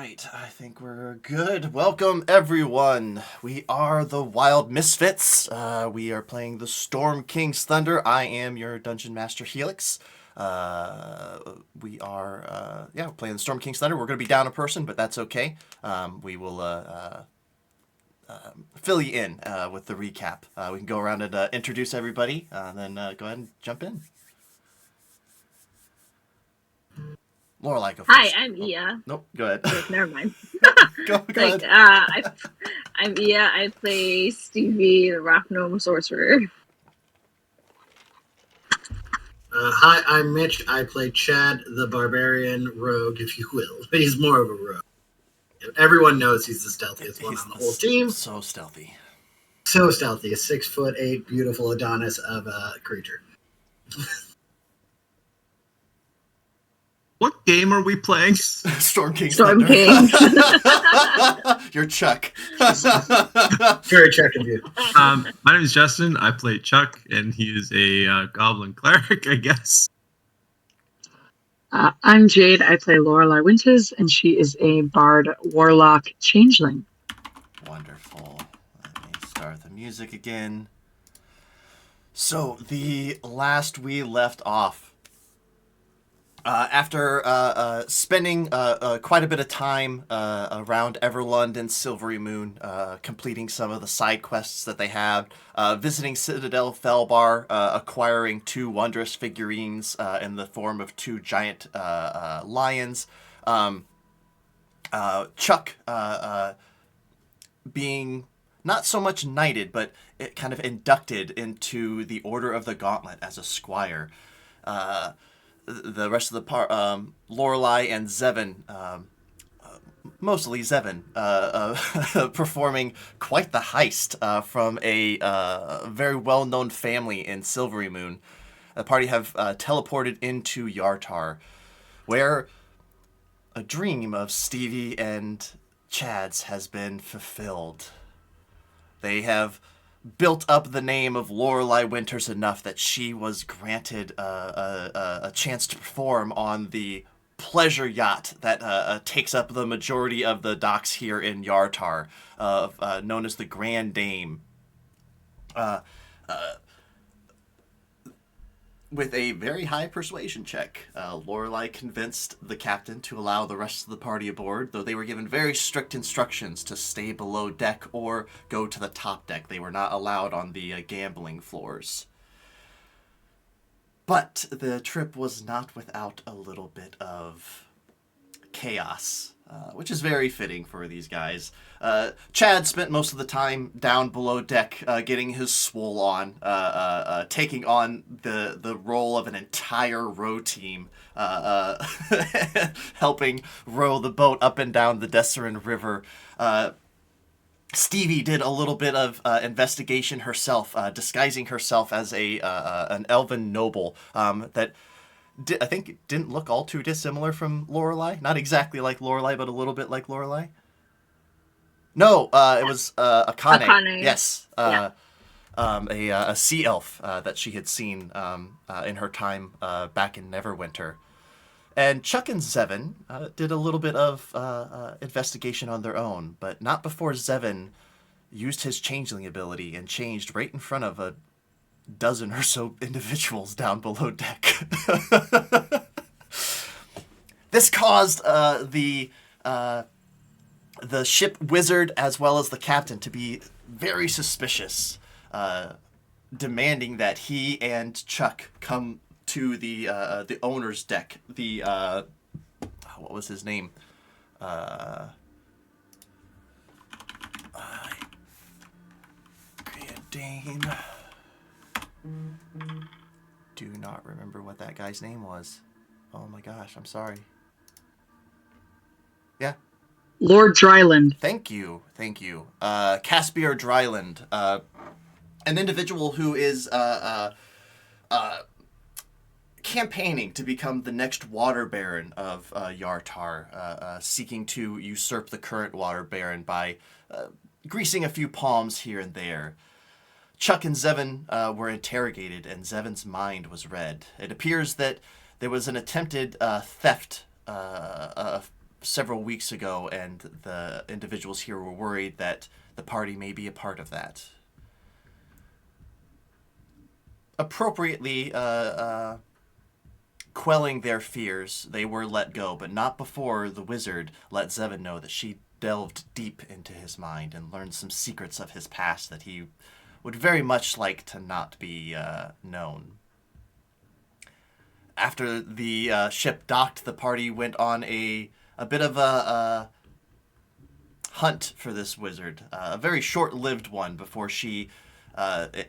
right, I think we're good. Welcome, everyone. We are the Wild Misfits. We are playing the Storm King's Thunder. I am your Dungeon Master Helix. We're playing the Storm King's Thunder. We're going to be down a person, but that's okay. We will fill you in with the recap. We can go around and introduce everybody, then go ahead and jump in. Lorelai, go first. Hi, I'm Ia. Nope, go ahead. Never mind. go ahead. I'm Ia. I play Stevie, the Rock Gnome Sorcerer. Hi, I'm Mitch. I play Chad, the Barbarian Rogue, if you will. He's more of a rogue. Everyone knows he's the stealthiest one on the whole team. So stealthy. So stealthy. A 6'8", beautiful Adonis of a creature. What game are we playing? Storm King. Storm King. You're Chuck. Very Chuck of you. My name is Justin. I play Chuck, and he is a goblin cleric, I guess. I'm Jade. I play Lorelai Winters, and she is a bard warlock changeling. Wonderful. Let me start the music again. So, the last we left off, after spending quite a bit of time around Everlund and Silvery Moon, completing some of the side quests that they have, visiting Citadel Felbar, acquiring 2 wondrous figurines in the form of 2 giant lions, Chuck being not so much knighted, but it kind of inducted into the Order of the Gauntlet as a squire. The rest of the part, Lorelai and Zevin, mostly Zevin, performing quite the heist from a very well-known family in Silvery Moon. The party have teleported into Yartar, where a dream of Stevie and Chad's has been fulfilled. They have built up the name of Lorelai Winters enough that she was granted a chance to perform on the pleasure yacht that takes up the majority of the docks here in Yartar, known as the Grand Dame. With a very high persuasion check, Lorelai convinced the captain to allow the rest of the party aboard, though they were given very strict instructions to stay below deck or go to the top deck. They were not allowed on the gambling floors. But the trip was not without a little bit of chaos, which is very fitting for these guys. Chad spent most of the time down below deck getting his swole on, taking on the role of an entire row team, helping row the boat up and down the Desserin River. Stevie did a little bit of investigation herself, disguising herself as an elven noble that I think didn't look all too dissimilar from Lorelai. Not exactly like Lorelai, but a little bit like Lorelai. No, it was Akane. Akane. Yes. Yeah. A sea elf that she had seen in her time back in Neverwinter. And Chuck and Zevin did a little bit of investigation on their own, but not before Zevin used his changeling ability and changed right in front of a dozen or so individuals down below deck. This caused the ship wizard as well as the captain to be very suspicious, demanding that he and Chuck come to the owner's deck. The what was his name? Dane. Do not remember what that guy's name was. Oh my gosh, I'm sorry. Yeah. Lord Dryland. Thank you. Caspier Dryland, an individual who is campaigning to become the next water baron of Yartar, seeking to usurp the current water baron by greasing a few palms here and there. Chuck and Zevin were interrogated, and Zevin's mind was read. It appears that there was an attempted theft several weeks ago, and the individuals here were worried that the party may be a part of that. Appropriately quelling their fears, they were let go, but not before the wizard let Zevin know that she delved deep into his mind and learned some secrets of his past that he would very much like to not be known. After the ship docked, the party went on a bit of a hunt for this wizard, a very short-lived one before she,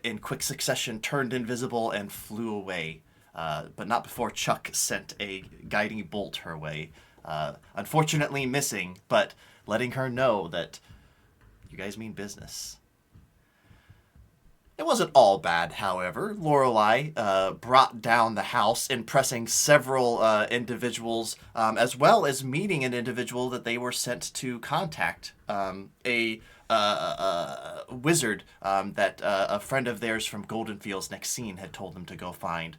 in quick succession, turned invisible and flew away. But not before Chuck sent a guiding bolt her way, unfortunately missing, but letting her know that you guys mean business. It wasn't all bad, however. Lorelei brought down the house, impressing several individuals, as well as meeting an individual that they were sent to contact, a wizard that a friend of theirs from Goldenfields next scene had told them to go find.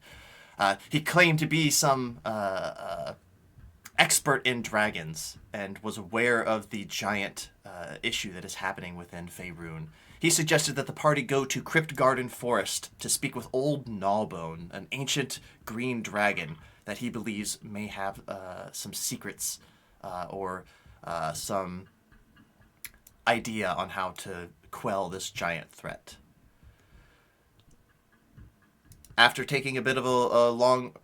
He claimed to be some expert in dragons and was aware of the giant issue that is happening within Faerun. He suggested that the party go to Crypt Garden Forest to speak with Old Gnawbone, an ancient green dragon that he believes may have some secrets or some idea on how to quell this giant threat. After taking a bit of a long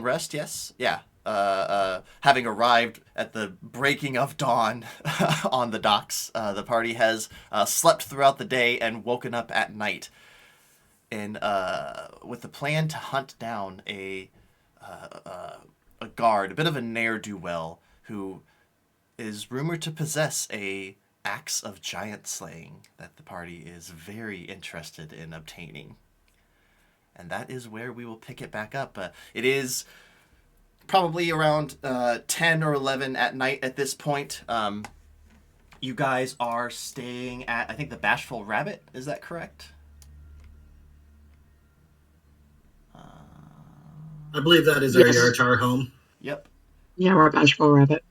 rest, yes? Yeah. Having arrived at the breaking of dawn on the docks, the party has slept throughout the day and woken up at night, and with the plan to hunt down a guard, a bit of a ne'er-do-well, who is rumored to possess a axe of giant slaying that the party is very interested in obtaining. And that is where we will pick it back up. It is probably around 10 or 11 at night at this point. You guys are staying at, I think, the Bashful Rabbit. Is that correct? I believe that is our Yartar home. Yep. Yeah, we're a Bashful Rabbit.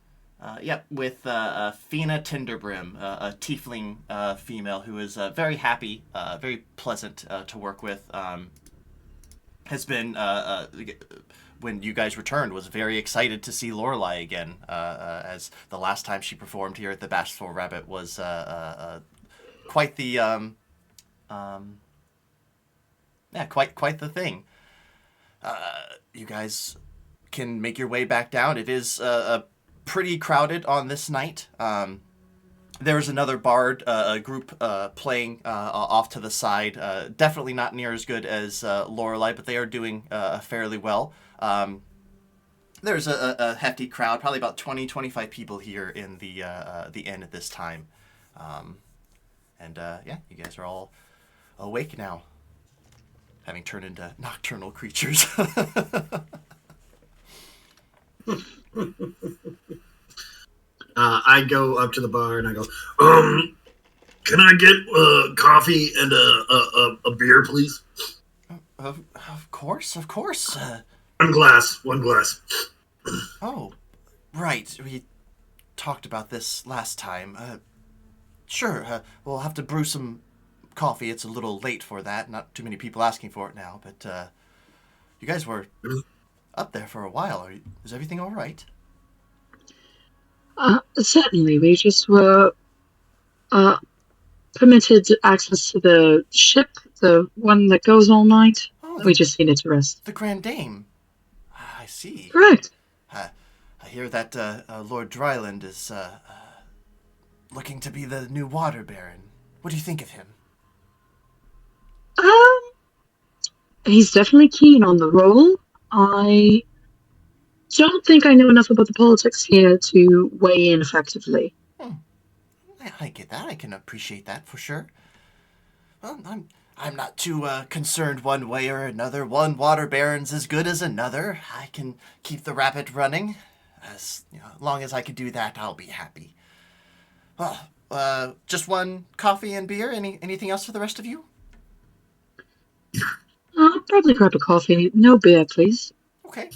Yep, with Fina Tinderbrim, a tiefling female who is very happy, very pleasant to work with. Has been, when you guys returned, was very excited to see Lorelei again, as the last time she performed here at the Bashful Rabbit was quite the quite the thing. You guys can make your way back down. It is pretty crowded on this night. There's another bard, a group playing off to the side. Definitely not near as good as Lorelei, but they are doing fairly well. There's a hefty crowd, probably about 20-25 people here in the inn at this time. Yeah, you guys are all awake now, having turned into nocturnal creatures. I go up to the bar and I go, can I get coffee and a beer, please? Of course. One glass. Oh, right. We talked about this last time. Sure, we'll have to brew some coffee. It's a little late for that. Not too many people asking for it now, but you guys were up there for a while. Is everything all right? Certainly. We just were permitted access to the ship, the one that goes all night. Oh, We just needed to rest. the Grand Dame. I see. Correct. I hear that Lord Dryland is looking to be the new Water Baron. What do you think of him? He's definitely keen on the role. I don't think I know enough about the politics here to weigh in effectively. I get that. I can appreciate that for sure. Well, I'm not too concerned one way or another. One Water Baron's as good as another. I can keep the rabbit running. As long as I can do that, I'll be happy. Well, just one coffee and beer. Anything else for the rest of you? I'll probably grab a coffee. No beer, please. Okay.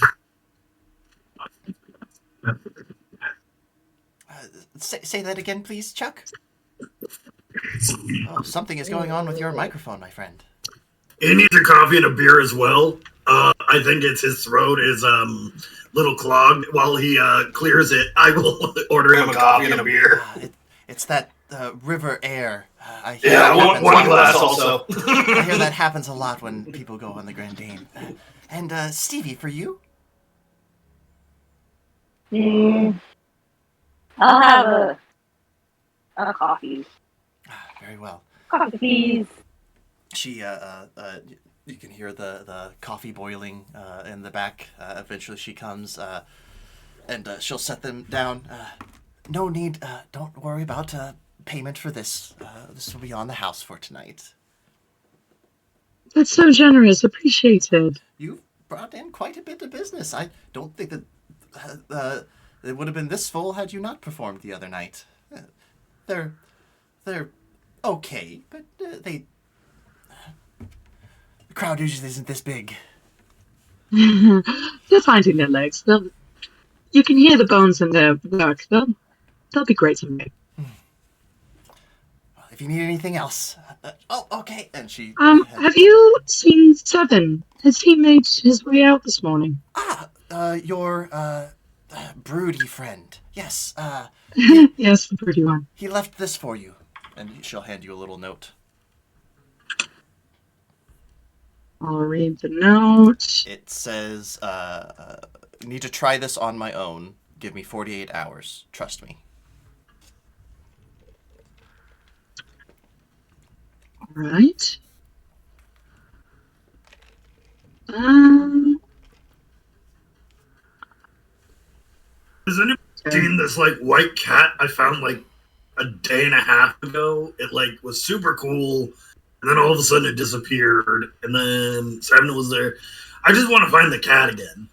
Say that again, please, Chuck. Oh, something is going on with your microphone, my friend. He needs a coffee and a beer as well. I think it's his throat is little clogged. While he clears it, I will order him a coffee and a beer. It's that river air. I hear Yeah, that one happens- glass also. I hear that happens a lot when people go on the Grand Dame. And Stevie, for you? I'll have a coffee. Very well. Coffee, please. She, you can hear the coffee boiling in the back. Eventually she comes, and she'll set them down. No need, don't worry about payment for this. This will be on the house for tonight. That's so generous. Appreciated. You've brought in quite a bit of business. I don't think that it would have been this full had you not performed the other night. They're okay, but the crowd usually isn't this big. They're finding their legs. You can hear the bones in their work. They'll be great someday. Well, if you need anything else, okay. And she. Have you seen Seven? Has he made his way out this morning? Your broody friend. Yes. Yes, the pretty one. He left this for you, and she'll hand you a little note. I'll read the note. It says, "Need to try this on my own. Give me 48 hours. Trust me." All right. Has anyone seen this like white cat I found like a day and a half ago? It like was super cool, and then all of a sudden it disappeared, and then Seven was there. I just want to find the cat again.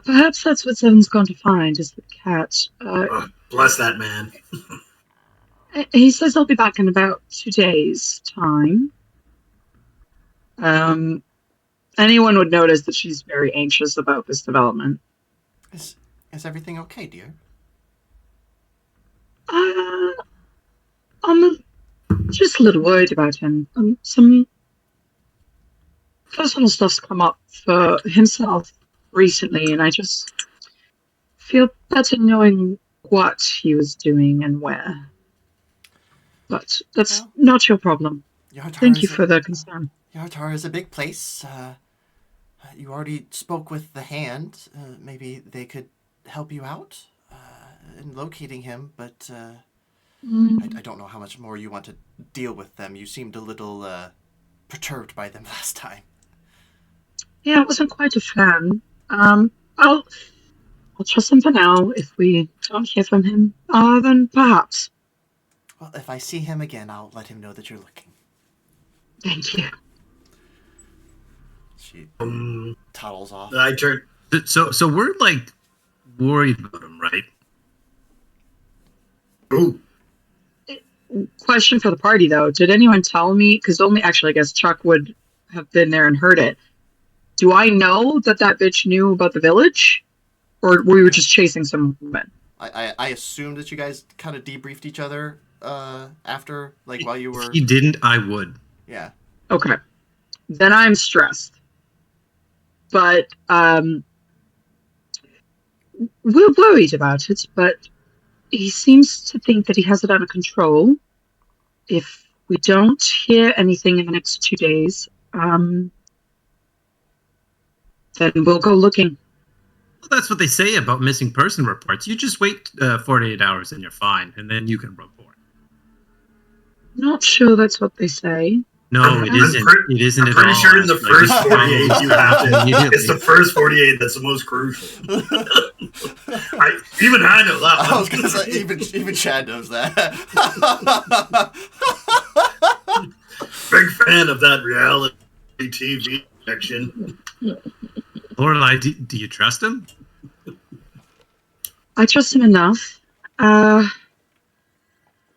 Perhaps that's what Seven's gone to find, is the cat. Bless that man. He says he'll be back in about 2 days' time. Anyone would notice that she's very anxious about this development. Is everything okay, dear? I'm just a little worried about him. Some personal stuff's come up for himself recently, and I just feel better knowing what he was doing and where. But that's not your problem. Thank you for the concern. Yartar is a big place. You already spoke with the hand. Maybe they could help you out in locating him, but I don't know how much more you want to deal with them. You seemed a little perturbed by them last time. Yeah, I wasn't quite a fan. I'll trust him for now. If we don't hear from him, then perhaps. Well, if I see him again, I'll let him know that you're looking. Thank you. She toddles off. I turn. So we're like worried about him, right? Ooh. Question for the party, though. Did anyone tell me? Because I guess Chuck would have been there and heard it. Do I know that bitch knew about the village? Or were we just chasing some women? I assumed that you guys kind of debriefed each other after, like, while you were... If he didn't, I would. Yeah. Okay. Then I'm stressed. But, we're worried about it, but he seems to think that he has it under control. If we don't hear anything in the next 2 days, then we'll go looking. Well, that's what they say about missing person reports. You just wait 48 hours and you're fine, and then you can report. Not sure that's what they say. No, it isn't. It isn't at all. I'm pretty sure in the first 48 you have to. Immediately. It's the first 48 that's the most crucial. I know that. I was gonna say even Chad knows that. Big fan of that reality TV section. Lorelai, do you trust him? I trust him enough.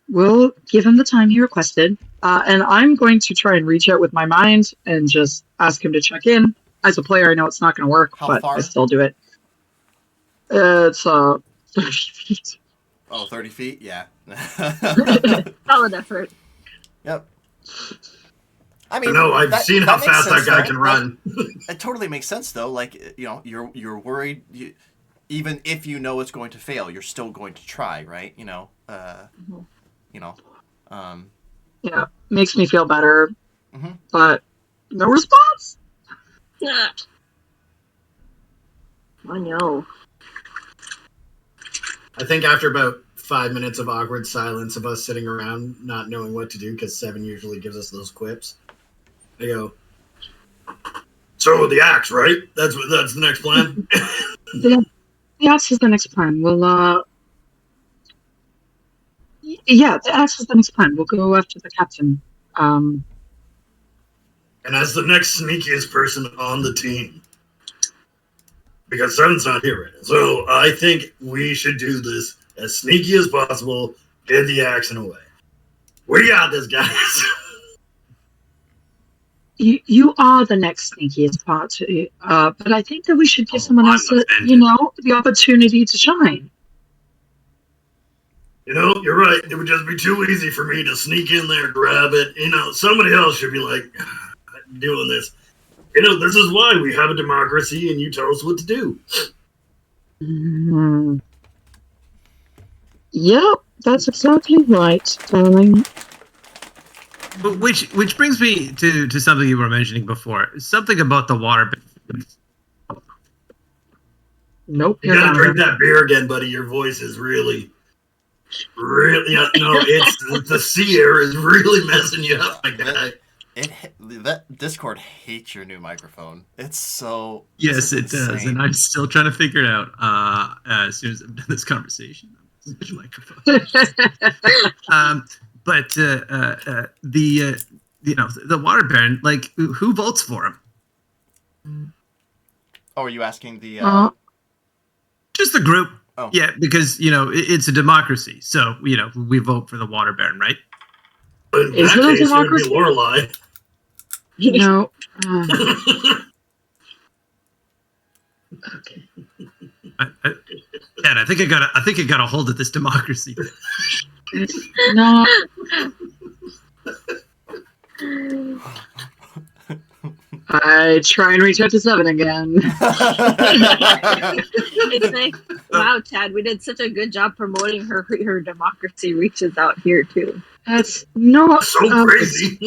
We'll give him the time he requested. And I'm going to try and reach out with my mind and just ask him to check in. As a player, I know it's not going to work, How but far? I still do it. It's 30 feet. Oh, 30 feet? Yeah. Solid effort. Yep. I mean, No, I've seen how makes fast that sense, guy though. can Like, run. it totally makes sense, though. Like, you're worried. Even if you know it's going to fail, you're still going to try, right? You know. You know. Um. Yeah, makes me feel better, hmm but no response. Yeah. Oh no. I think after about 5 minutes of awkward silence of us sitting around not knowing what to do, because Seven usually gives us those quips, I go, so the axe, right? That's the next plan. The axe is the next plan. Yeah, the axe is the next plan. We'll go after the captain. Um, And as the next sneakiest person on the team, because Seven's not here right now, so I think we should do this as sneaky as possible. Get the action away. We got this, guys. you are the next sneakiest part, but I think that we should give someone I'm else, offended. the opportunity to shine. You know, you're right. It would just be too easy for me to sneak in there, grab it. You know, somebody else should be like, I'm doing this. You know, this is why we have a democracy and you tell us what to do. Mm. Yep, that's exactly right, darling. But which brings me to something you were mentioning before. Something about the water. Nope, You you're gotta down drink there. that beer again, buddy. Your voice is really, it's the sea air is really messing you up, my guy. That Discord hates your new microphone. It's so. Yes, this is it does, insane. and I'm still trying to figure it out. As soon as I'm done this conversation, I'm gonna switch microphone. But the the water baron, like who votes for him? Oh, are you asking the? Just the group. Oh. Yeah, because it's a democracy, so we vote for the water baron, right? In Is that it a case, it would be democracy? Lorelai. No. Okay. Dad, I think I got a hold of this democracy thing. It's not. I try and reach out to Seven again. It's like, wow, Chad, we did such a good job promoting her democracy reaches out here too. That's not So crazy.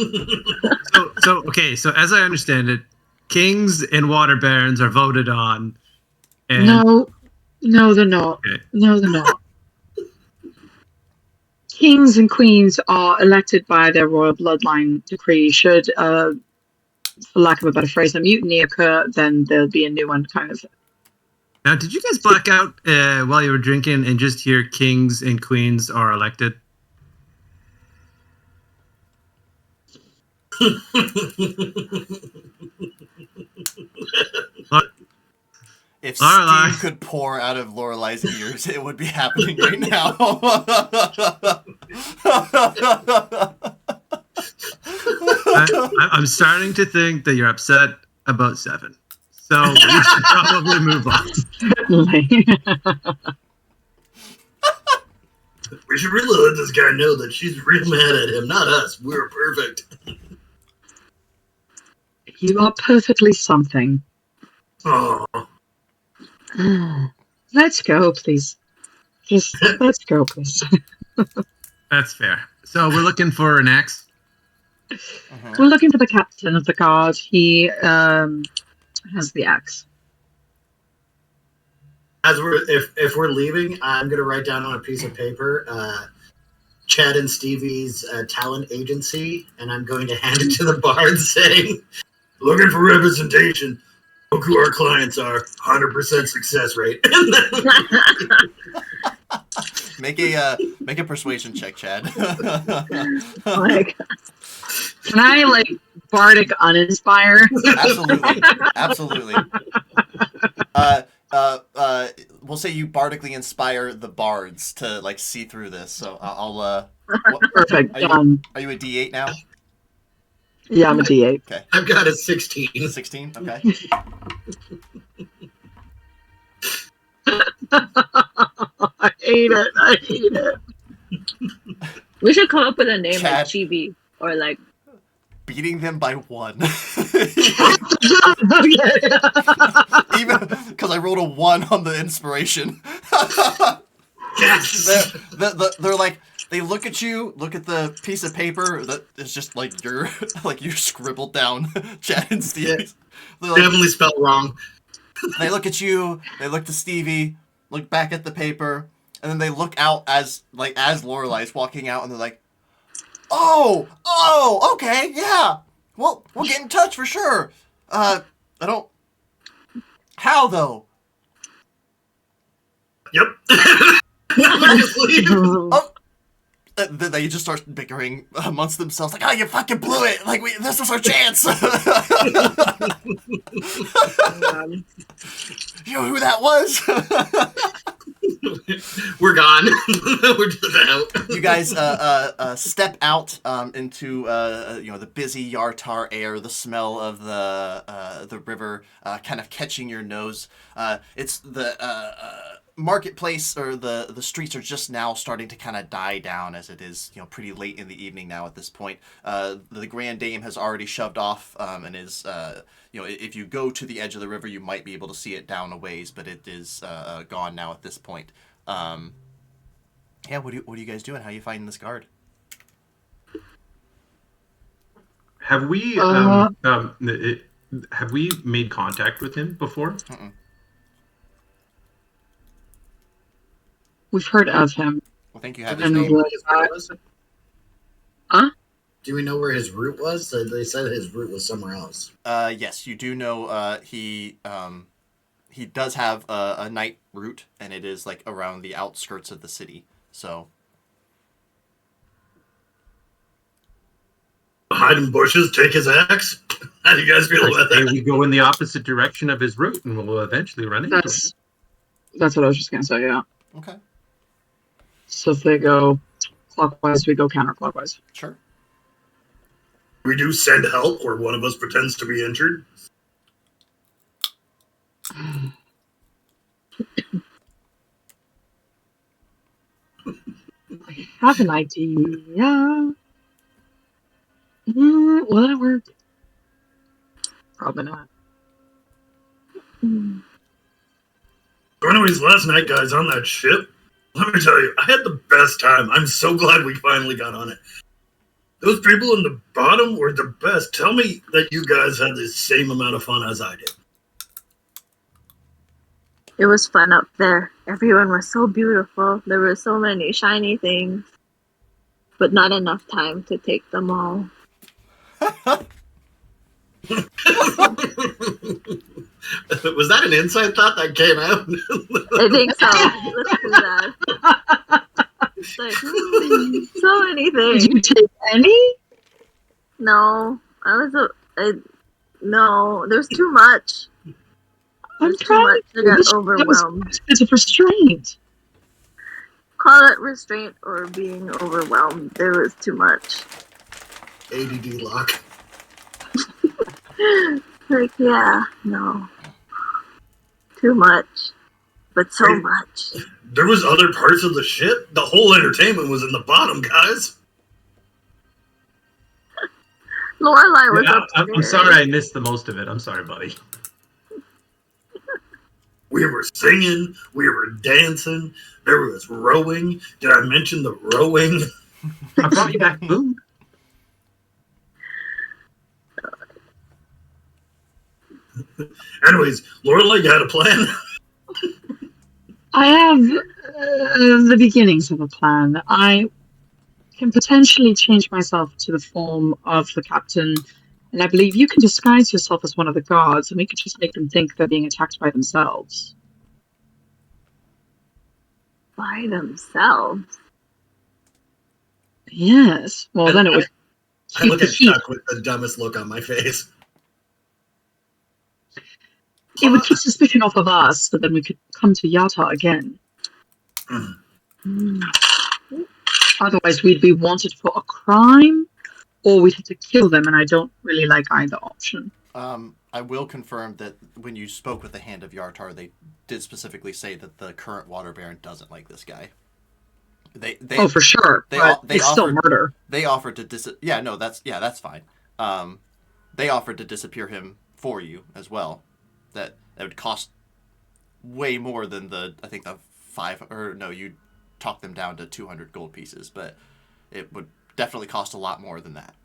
So as I understand it, kings and water barons are voted on. And No, they're not. Okay. No, they're not. Kings and queens are elected by their royal bloodline decree. Should, for lack of a better phrase, a mutiny occur, then there'll be a new one, kind of. Now, did you guys black out while you were drinking and just hear kings and queens are elected? If Lorelai. steam could pour out of Lorelai's ears, it would be happening right now. I'm starting to think that you're upset about Seven. So we should probably move on. We should really let this guy know that she's real mad at him, not us. We're perfect. You are perfectly something. Oh, Let's go, please. Just let's go, please. That's fair. So we're looking for an axe. We're looking for the captain of the guard. He has the axe. if we're leaving, I'm gonna write down on a piece of paper, Chad and Stevie's talent agency, and I'm going to hand it to the bard saying, "Looking for representation. Look who our clients are. 100% success rate." Make a persuasion check, Chad. Oh my God. Can I bardic uninspire? Absolutely. We'll say you bardically inspire the bards to see through this. So I'll. Perfect. Are you a D8 now? Yeah, I'm a D8. Okay. I've got a 16. 16. Okay. I hate it. I hate it. We should come up with a name like Chad. Chibi or like Beating them by 1. Okay. Even because I rolled a 1 on the inspiration. Yes. They're like, they look at you, look at the piece of paper that is just like your like you scribbled down Chad and Stevie. They're like, Definitely spelled wrong. they look at you, they look to Stevie, look back at the paper, and then they look out as Lorelai's walking out, and they're like, oh, okay, yeah. Well, we'll get in touch for sure. I don't. How though? Yep. Obviously. Oh. Then they just start bickering amongst themselves, like, "Oh, you fucking blew it! Like, this was our chance." You know who that was? We're gone. We're just out. You guys step out into the busy Yartar air, the smell of the river kind of catching your nose. It's the marketplace, or the streets are just now starting to kind of die down, as it is pretty late in the evening now at this point. The Grand Dame has already shoved off and is if you go to the edge of the river, you might be able to see it down a ways, but it is gone now at this point. Yeah, what are you guys doing? How are you finding this guard? Have we have we made contact with him before? Mm-mm. We've heard of him. Well, think you have Do his we name. know where his route was? Huh? Do we know where his route was? They said his route was somewhere else. Yes, you do know. He does have a night route, and it is like around the outskirts of the city. So Hide in bushes, take his axe. How do you guys feel about Say that? we go in the opposite direction of his route, and we'll eventually run into him. That's what I was just gonna say. Yeah. okay, So if they go clockwise, we go counterclockwise. sure. We do send help, or one of us pretends to be injured. I have an idea. Will that work? Probably not. Mm. So anyways, last night, guys, on that ship, let me tell you, I had the best time. I'm so glad we finally got on it. Those people in the bottom were the best. Tell me that you guys had the same amount of fun as I did. It was fun up there. Everyone was so beautiful. There were so many shiny things, but not enough time to take them all. Was that an inside thought that came out? I think so. Let's do that. It's like, so many things. Did you take any? No, no, there's too much. I'm There's too trying. much to get overwhelmed. It's a restraint. Call it restraint or being overwhelmed. There was too much. ADD lock. Like, yeah, no. Too much. But so much. There was other parts of the ship. The whole entertainment was in the bottom, guys. Lorelai was Yeah, upstairs. I'm sorry I missed the most of it. I'm sorry, buddy. We were singing. We were dancing. There was rowing. Did I mention the rowing? I brought you back food. Anyways, Lorelai, you had a plan? I have the beginnings of a plan. I can potentially change myself to the form of the captain, and I believe you can disguise yourself as one of the guards, and we could just make them think they're being attacked by themselves. By themselves. Yes. Well, then it would I keep look the at heat. Chuck with the dumbest look on my face. It would keep suspicion off of us, but then we could come to Yata again. Mm. Otherwise, we'd be wanted for a crime, or we'd have to kill them, and I don't really like either option. I will confirm that when you spoke with the Hand of Yartar, they did specifically say that the current Water Baron doesn't like this guy. Oh, for sure. But it's still murder. They offered to that's fine. They offered to disappear him for you as well. That would cost way more than you talked them down to 200 gold pieces, but it would definitely cost a lot more than that.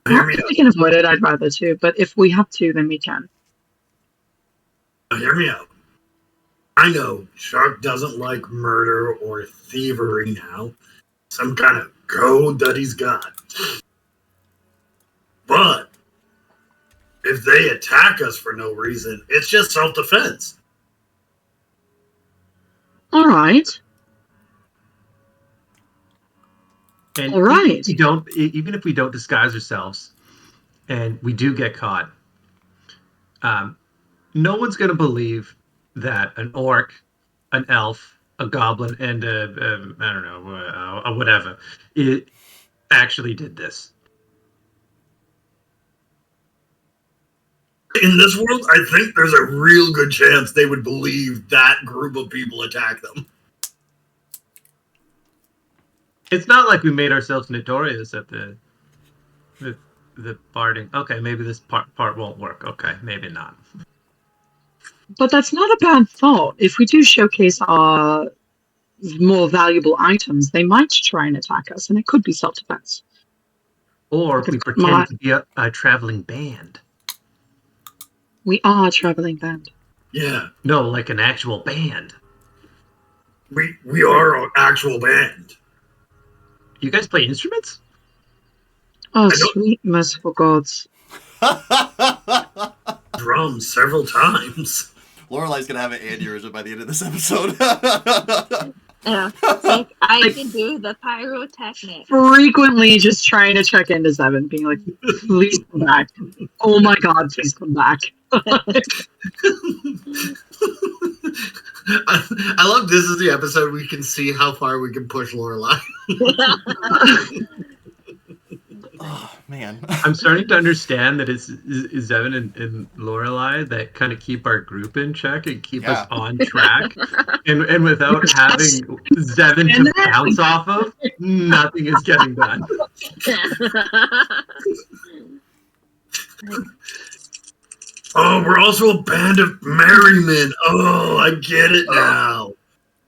If we can avoid it, I'd rather too. But if we have to, then we can. Hear me out. I know Shark doesn't like murder or thievery now. Some kind of code that he's got. But if they attack us for no reason, it's just self-defense. All right. And all right. Even if we don't disguise ourselves, and we do get caught, no one's going to believe that an orc, an elf, a goblin, and a whatever, it actually did this. In this world, I think there's a real good chance they would believe that group of people attack them. It's not like we made ourselves notorious at the parting. Okay, maybe this part won't work. Okay, maybe not. But that's not a bad thought. If we do showcase our more valuable items, they might try and attack us, and it could be self-defense. Or we pretend to be a traveling band. We are a traveling band. Yeah. No, like an actual band. We are an actual band. You guys play instruments? Oh, sweet merciful gods. Drums several times. Lorelai's gonna have an aneurysm by the end of this episode. Yeah, like I can do the pyrotechnic. Frequently just trying to check into Seven, being like, please come back. Oh my god, please come back. I love this is the episode we can see how far we can push Lorelai. Oh man, I'm starting to understand that it's Zevin and Lorelai that kind of keep our group in check and keep us on track, and without having Zevin to bounce off of, nothing is getting done. Oh, we're also a band of merrymen. Oh, I get it now.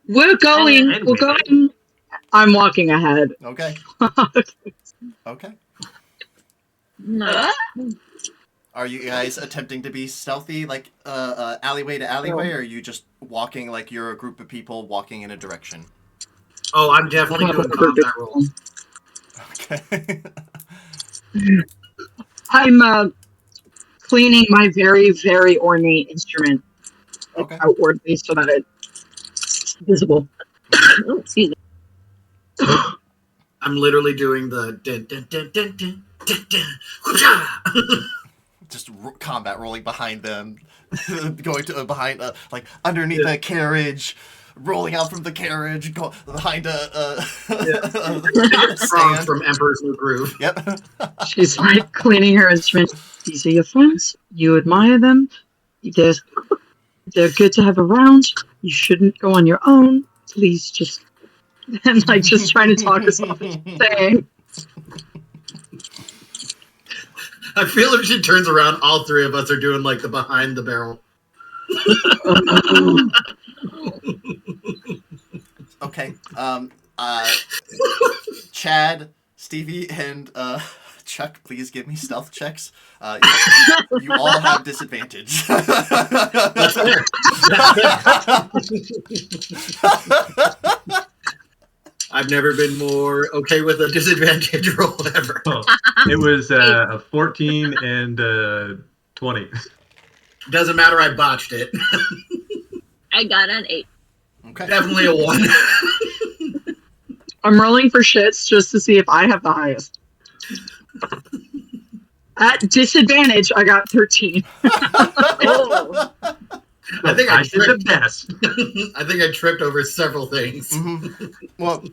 We're going. I'm walking ahead. Okay. Okay. No. Are you guys attempting to be stealthy, like alleyway to alleyway, or are you just walking like you're a group of people walking in a direction? Oh, I'm definitely doing combat rolls. Okay. I'm cleaning my very, very ornate instrument outwardly so that it's visible. Excuse me. I'm literally doing the dun, dun, dun, dun, dun, dun, dun, just combat rolling behind them, going to behind, like underneath a carriage, rolling out from the carriage, go behind a stand from Emperor's New Groove. Yep. She's like cleaning her instrument. These are your friends. You admire them. They're good to have around. You shouldn't go on your own. Please just... And like just trying to talk us off and saying. I feel if she turns around, all three of us are doing like the behind the barrel. Okay. Chad, Stevie, and Chuck, please give me stealth checks. You all have disadvantage. That's fair. I've never been more okay with a disadvantage roll ever. Oh, it was a 14 and 20. Doesn't matter, I botched it. I got an 8. Okay. Definitely a 1. I'm rolling for shits just to see if I have the highest. At disadvantage, I got 13. Oh. I think I did the best. I think I tripped over several things. Mm-hmm. Well,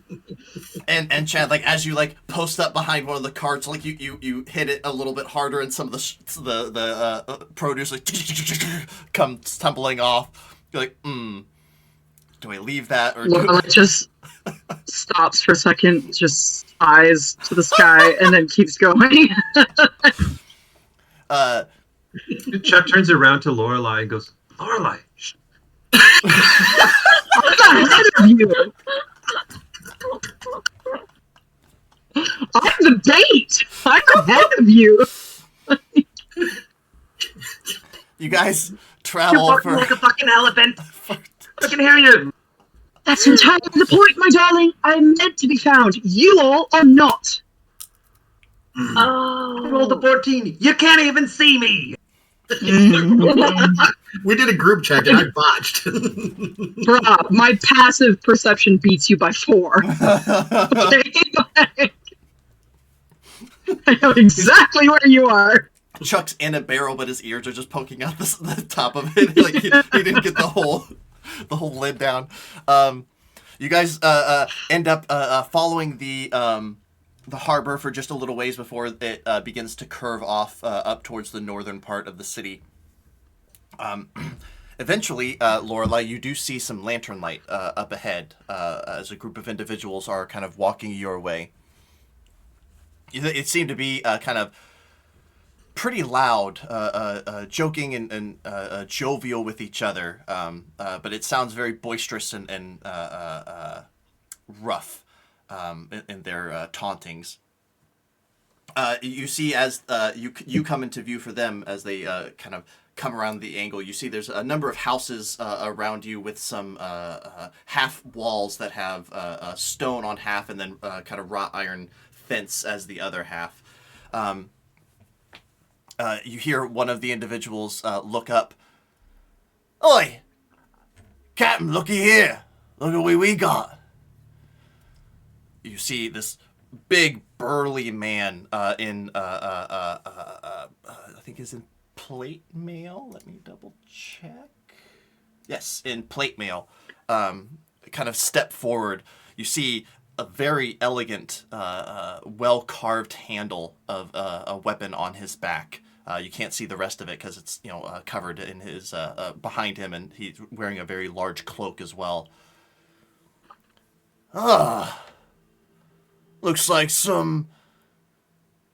and Chad, like as you like post up behind one of the carts, like you hit it a little bit harder, and some of the produce like comes tumbling off. You're like, do I leave that or? Lorelai just stops for a second, just eyes to the sky, and then keeps going. Chuck turns around to Lorelai and goes, Lorelai, I'm ahead of you. I'm the bait. I'm ahead of you. You guys you're travel barking for. like a fucking elephant. I can hear you. That's entirely the point, my darling. I'm meant to be found. You all are not. I rolled a Oh. 14. You can't even see me. We did a group check and I botched. Bruh, my passive perception beats you by 4. I know exactly where you are. Chuck's in a barrel, but his ears are just poking out the top of it. Like he didn't get the whole lid down. You guys end up following the harbor for just a little ways before it begins to curve off up towards the northern part of the city. Eventually, Lorelai, you do see some lantern light up ahead as a group of individuals are kind of walking your way. It seemed to be kind of pretty loud, joking and jovial with each other, but it sounds very boisterous and rough in their tauntings. You see as you come into view for them as they kind of come around the angle. You see there's a number of houses around you with some half walls that have stone on half and then kind of wrought iron fence as the other half. You hear one of the individuals look up. Oi! Captain, looky here. Look at what we got. You see this big burly man in I think is in plate mail. Let me double check. Yes, in plate mail. Kind of step forward. You see a very elegant, well-carved handle of a weapon on his back. You can't see the rest of it because it's covered in his behind him, and he's wearing a very large cloak as well. Looks like some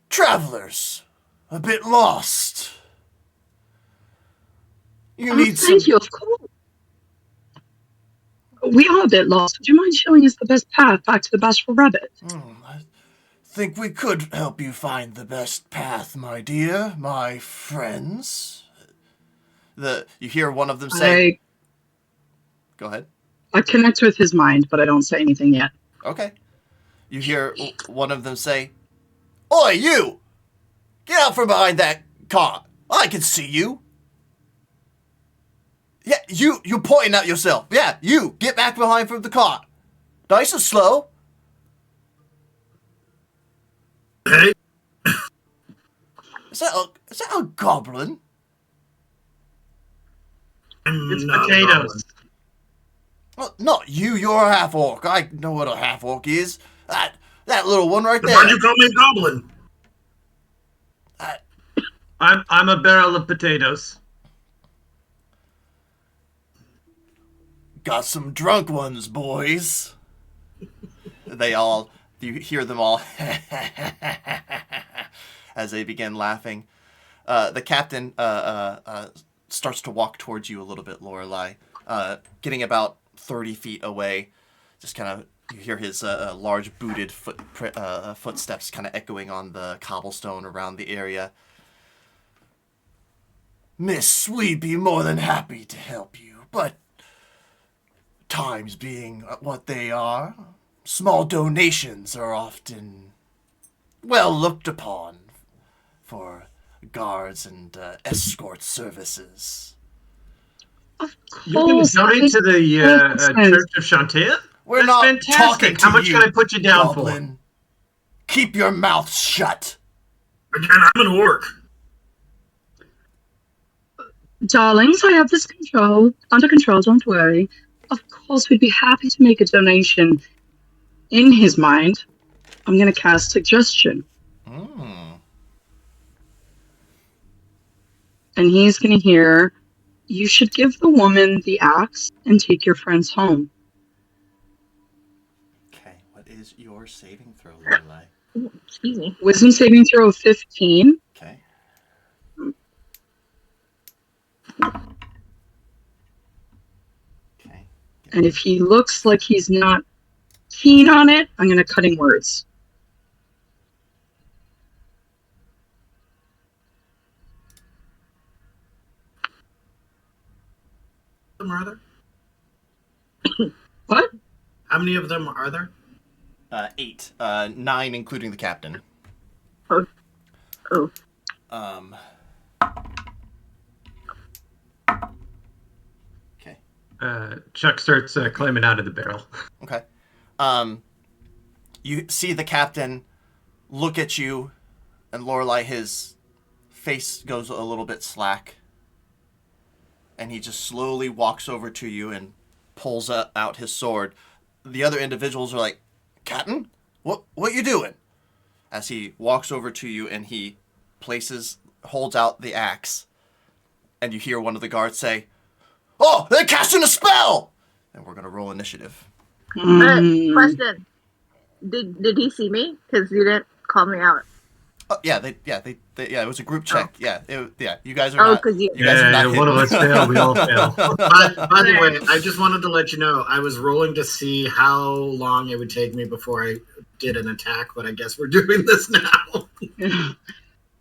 travelers, a bit lost. You need thank you, of course. We are a bit lost. Would you mind showing us the best path back to the Bashful Rabbit? I think we could help you find the best path, my dear, my friends. You hear one of them say... Go ahead. I connect with his mind, but I don't say anything yet. Okay. You hear one of them say, Oi, you! Get out from behind that car. I can see you. Yeah, you're pointing at yourself. Yeah, you, get back behind from the car. Nice and slow. Hey, Is that a goblin? It's not a potatoes. goblin. Well, not you, you're a half-orc. I know what a half-orc is. That little one right Then there. why'd you call me a goblin? I'm a barrel of potatoes. Got some drunk ones, boys. You hear them all as they begin laughing. The captain starts to walk towards you a little bit, Lorelai, getting about 30 feet away. Just kind of, you hear his large booted footsteps kind of echoing on the cobblestone around the area. Miss, we'd be more than happy to help you, but times being what they are, small donations are often well looked upon for guards and escort services. Of You're going course. to donate to the Church of Chantea? We're That's not fantastic. talking to How much you, can I put you down goblin. Keep your mouth shut. Again, I'm an orc. Darlings, I have this under control, don't worry. Of course, we'd be happy to make a donation. In his mind, I'm going to cast suggestion. Mm. And he's going to hear, you should give the woman the axe and take your friends home. Okay, what is your saving throw, Lorelai? Excuse me. Wisdom saving throw of 15. Okay. Okay. And if he looks like he's not keen on it, I'm going to cutting words. Are there? What? How many of them are there? 8. 9 including the captain. Oh. Okay. Chuck starts climbing out of the barrel. Okay. You see the captain look at you, and Lorelai, his face goes a little bit slack, and he just slowly walks over to you and pulls out his sword. The other individuals are like, "Captain, what you doing?" As he walks over to you and he holds out the axe, and you hear one of the guards say, "Oh, they're casting a spell!" And we're gonna roll initiative. Question: Did he see me? Because you didn't call me out. Oh, yeah, it was a group check. Oh. You guys are not. Because you. You guys are not one of us failed. We all fail. By the way, I just wanted to let you know, I was rolling to see how long it would take me before I did an attack, but I guess we're doing this now.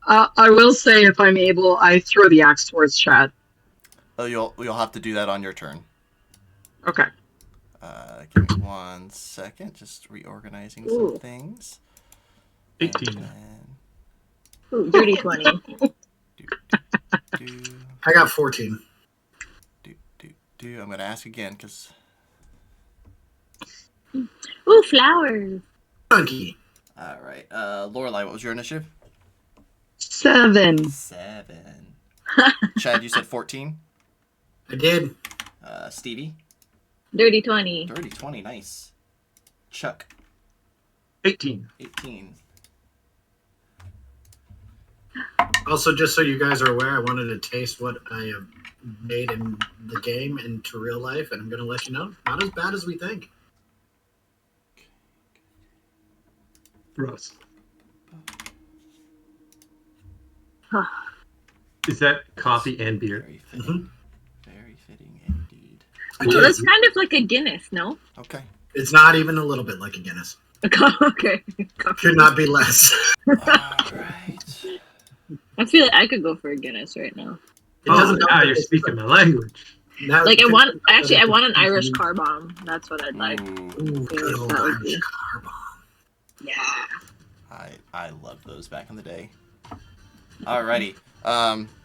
I will say, if I'm able, I throw the axe towards Chad. Oh, you'll have to do that on your turn. Okay. Give me 1 second, just reorganizing some Ooh. things. 18. Ooh, dirty 20. I got 14. I'm going to ask again, because... Ooh, flowers. Funky. All right. Lorelai, what was your initiative? 7. 7. Chad, you said 14? I did. Stevie? Dirty 20. Dirty 20, nice. Chuck? 18. 18. Also, just so you guys are aware, I wanted to taste what I have made in the game into real life, and I'm going to let you know, not as bad as we think. Gross. Is that coffee and beer? Very fitting. Very fitting indeed. Ooh, that's kind of like a Guinness, no? Okay. It's not even a little bit like a Guinness. Okay. Could not be less. All right. I feel like I could go for a Guinness right now. It doesn't Now you're speaking my language. Now Like I want an Ooh, Irish car bomb. That's what I'd like. good old That would Irish be- car bomb. Yeah. I loved those back in the day. Alrighty.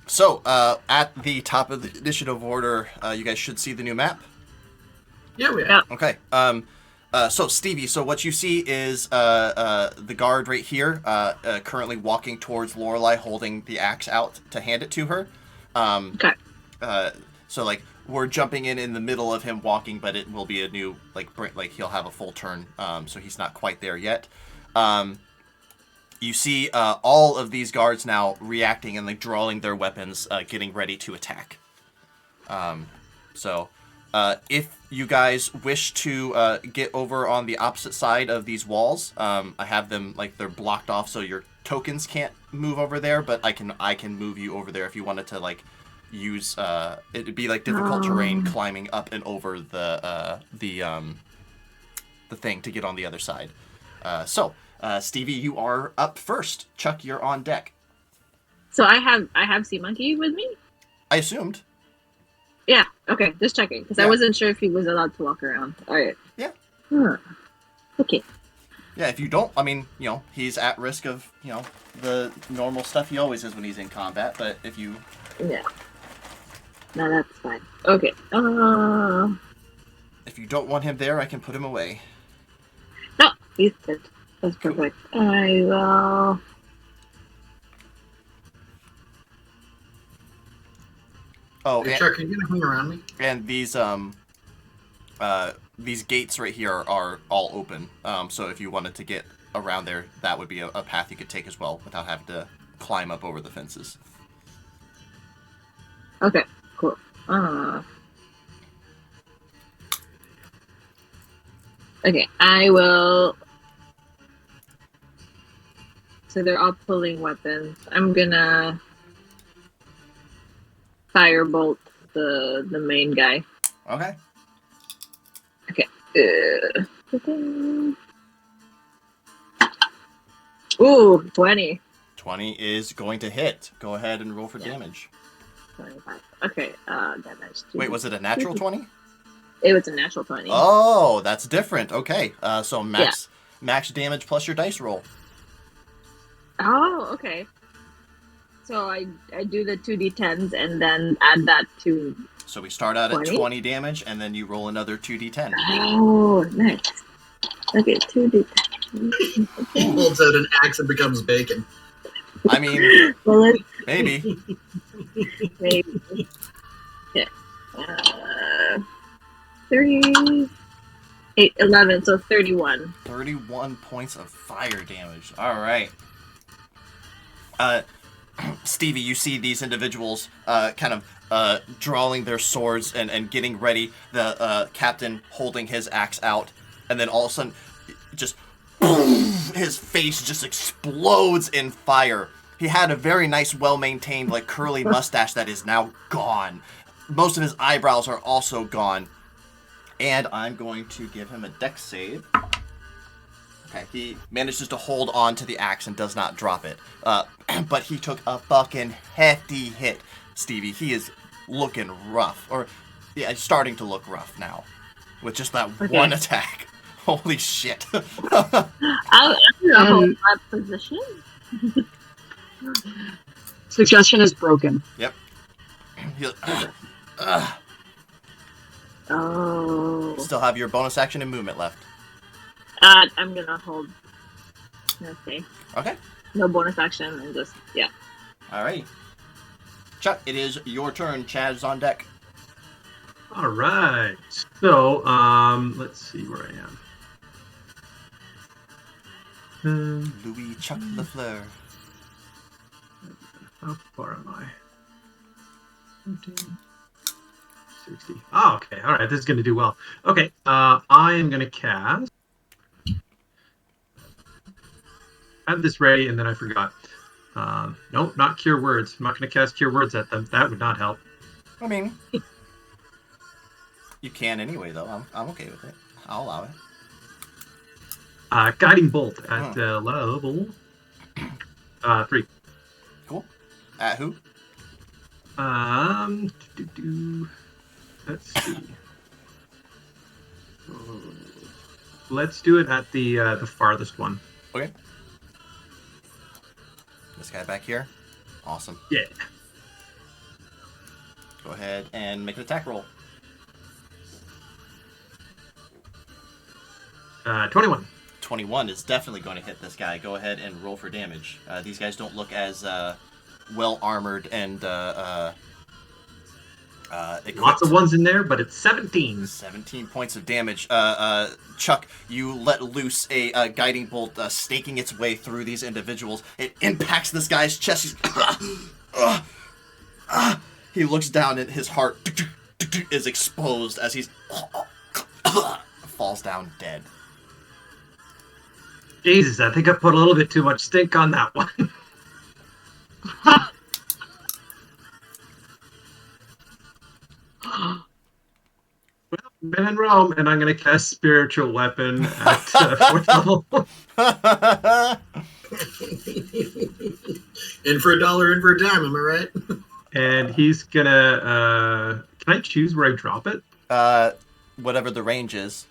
So at the top of the initiative order, you guys should see the new map. Yeah, we Yeah. Okay. So Stevie, so what you see is the guard right here, currently walking towards Lorelai, holding the axe out to hand it to her. Okay. So like we're jumping in the middle of him walking, but it will be a new like he'll have a full turn. So he's not quite there yet. You see all of these guards now reacting and like drawing their weapons, getting ready to attack. So if you guys wish to get over on the opposite side of these walls, I have them like they're blocked off, so your tokens can't move over there. But I can move you over there if you wanted to like use. It'd be like difficult terrain climbing up and over the thing to get on the other side. So Stevie, you are up first. Chuck, you're on deck. So I have Sea Monkey with me? I assumed. Yeah, okay, just checking. Because I Yeah. wasn't sure if he was allowed to walk around. Alright. Yeah. Okay. Yeah, if you don't, I mean, he's at risk of, the normal stuff he always is when he's in combat, but if you... Yeah. No, that's fine. Okay. If you don't want him there, I can put him away. No, he's good. That's perfect. I will... Oh, Hey, Chuck, are you gonna hang around me? and these gates right here are all open. So if you wanted to get around there, that would be a path you could take as well without having to climb up over the fences. Okay, cool. Okay, I will. So they're all pulling weapons. I'm gonna firebolt the main guy. Okay. Okay. Ooh, 20. 20 is going to hit. Go ahead and roll for Yeah. damage. 25. Okay, damage. Wait, was it a natural 20? It was a natural 20. Oh, that's different. Okay. So max damage plus your dice roll. Oh, okay. So I do the 2d10s and then add that to. So we start out 20? at 20 damage, and then you roll another 2d10. Oh, nice. Okay, 2d10. He holds out an axe and becomes bacon. I mean, Well, maybe. maybe. Okay. 3, 8, 11, so 31. 31 points of fire damage. All right. Stevie, you see these individuals kind of drawing their swords and getting ready. The captain holding his axe out, and then all of a sudden, just his face just explodes in fire. He had a very nice, well-maintained, like curly mustache that is now gone. Most of his eyebrows are also gone. And I'm going to give him a dex save. Okay, he manages to hold on to the axe and does not drop it. But he took a fucking hefty hit, Stevie. He is looking rough. Or, yeah, starting to look rough now. With just that one attack. Holy shit. I'm gonna hold my position. Suggestion is broken. Yep. Oh. Still have your bonus action and movement left. I'm gonna hold. Okay. Okay. No bonus action and just, yeah. Alright. Chuck, it is your turn. Chad is on deck. All right. So, let's see where I am. Louis Chuck Lafleur. How far am I? 15, 60. Oh, okay. All right. This is going to do well. Okay. I am going to cast. I had this ready and then I forgot. Nope, not Cure Words. I'm not going to cast Cure Words at them. That would not help. I mean, you can anyway, though. I'm okay with it. I'll allow it. Guiding Bolt at level 3. Cool. At who? Let's see. Let's do it at the farthest one. Okay. This guy back here. Awesome. Yeah. Go ahead and make an attack roll. 21. 21 is definitely going to hit this guy. Go ahead and roll for damage. These guys don't look as well armored and equipped. Lots of ones in there, but it's 17. 17 points of damage. Chuck, you let loose a guiding bolt snaking its way through these individuals. It impacts this guy's chest. He looks down and his heart is exposed as he's falls down dead. Jesus, I think I put a little bit too much stink on that one. Well, been in Rome, and I'm going to cast Spiritual Weapon at 4th level. In for $1, in for a dime, am I right? And he's going to... can I choose where I drop it? Whatever the range is.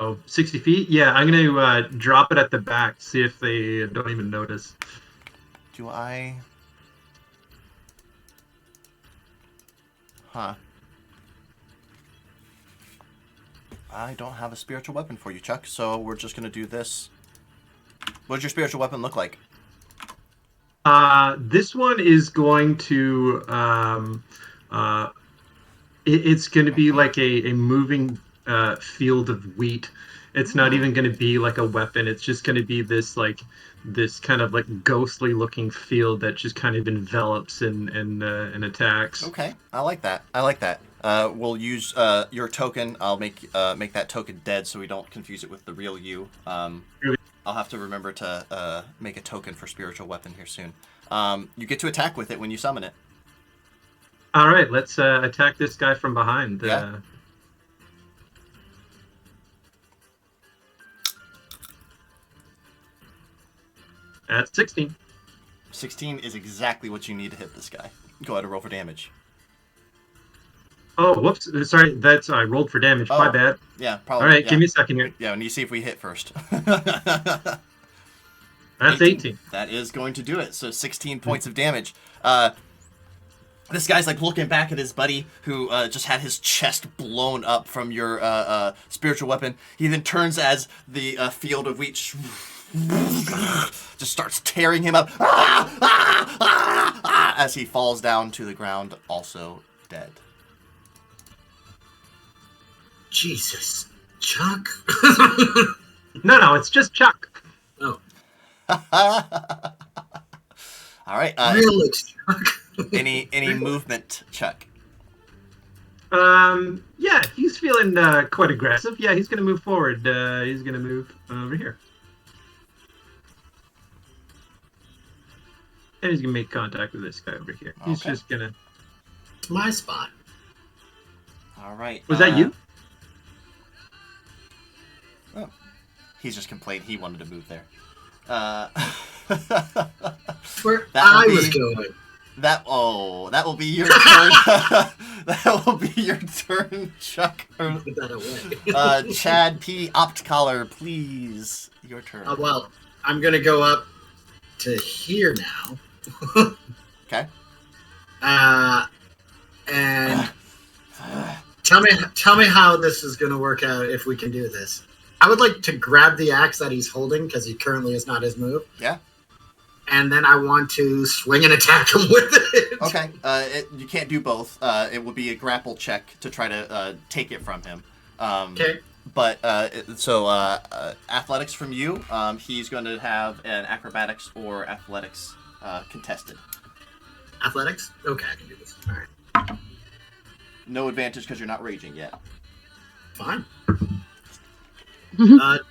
Oh, 60 feet? Yeah, I'm going to drop it at the back, see if they don't even notice. Do I... Huh. I don't have a spiritual weapon for you, Chuck, so we're just going to do this. What does your spiritual weapon look like? This one is going to it's going to be like a moving field of wheat. It's not even going to be like a weapon. It's just going to be this kind of like ghostly looking field that just kind of envelops and attacks. Okay, I like that. We'll use your token. I'll make that token dead so we don't confuse it with the real you. I'll have to remember to make a token for spiritual weapon here soon. You get to attack with it when you summon it. All right, let's attack this guy from behind. Yeah. At 16. 16 is exactly what you need to hit this guy. Go ahead and roll for damage. Oh, whoops. Sorry, I rolled for damage. Oh, my bad. Yeah, probably. All right, yeah. give me a second here. Yeah, we need to see if we hit first. That's 18. That is going to do it. So 16 points of damage. This guy's like looking back at his buddy who just had his chest blown up from your spiritual weapon. He then turns as the field of wheat just starts tearing him up as he falls down to the ground, also dead. Jesus. Chuck? No, it's just Chuck. Oh. All right. Really, Chuck? Any movement, Chuck? Yeah, he's feeling quite aggressive. Yeah, he's gonna move forward. He's gonna move over here, and he's gonna make contact with this guy over here. He's just gonna. It's my spot. All right. Was that you? Oh, he's just complained he wanted to move there. Where I was going. That will be your turn. That will be your turn, Chuck. Put that away. Chad P. Opt Collar, please. Your turn. Well, I'm gonna go up to here now. Okay. And tell me how this is gonna work out if we can do this. I would like to grab the axe that he's holding because he currently is not his move. Yeah. And then I want to swing and attack him with it. Okay. You can't do both. It will be a grapple check to try to take it from him. Okay. But athletics from you. He's going to have an acrobatics or athletics contested. Athletics? Okay, I can do this. All right. No advantage because you're not raging yet. Fine.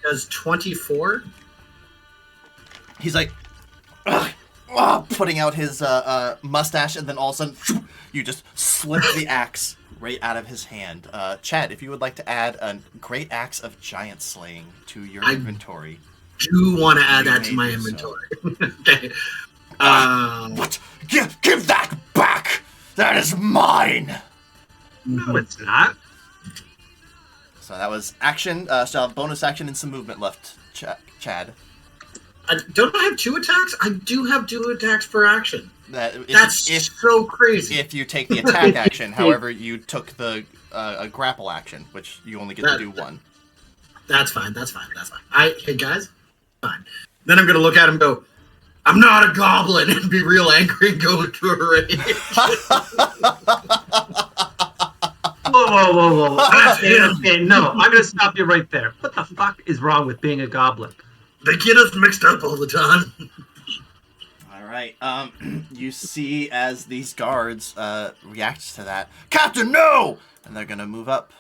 Does 24? He's like putting out his mustache, and then all of a sudden, you just slip the axe right out of his hand. Chad, if you would like to add a great axe of giant slaying to your inventory. Do want to add that to my inventory. Okay. What? Give that back! That is mine! No, it's not. So that was action. So bonus action and some movement left, Chad. Don't I have 2 attacks? I do have 2 attacks per action. That's so crazy. If you take the attack action, however, you took the grapple action, which you only get to do 1. That's fine. Hey guys, fine. Then I'm gonna look at him and go, I'm not a goblin, and be real angry and go into a rage. Whoa. Okay, no, I'm gonna stop you right there. What the fuck is wrong with being a goblin? They get us mixed up all the time. All right. You see as these guards react to that, Captain, no! And they're gonna move up.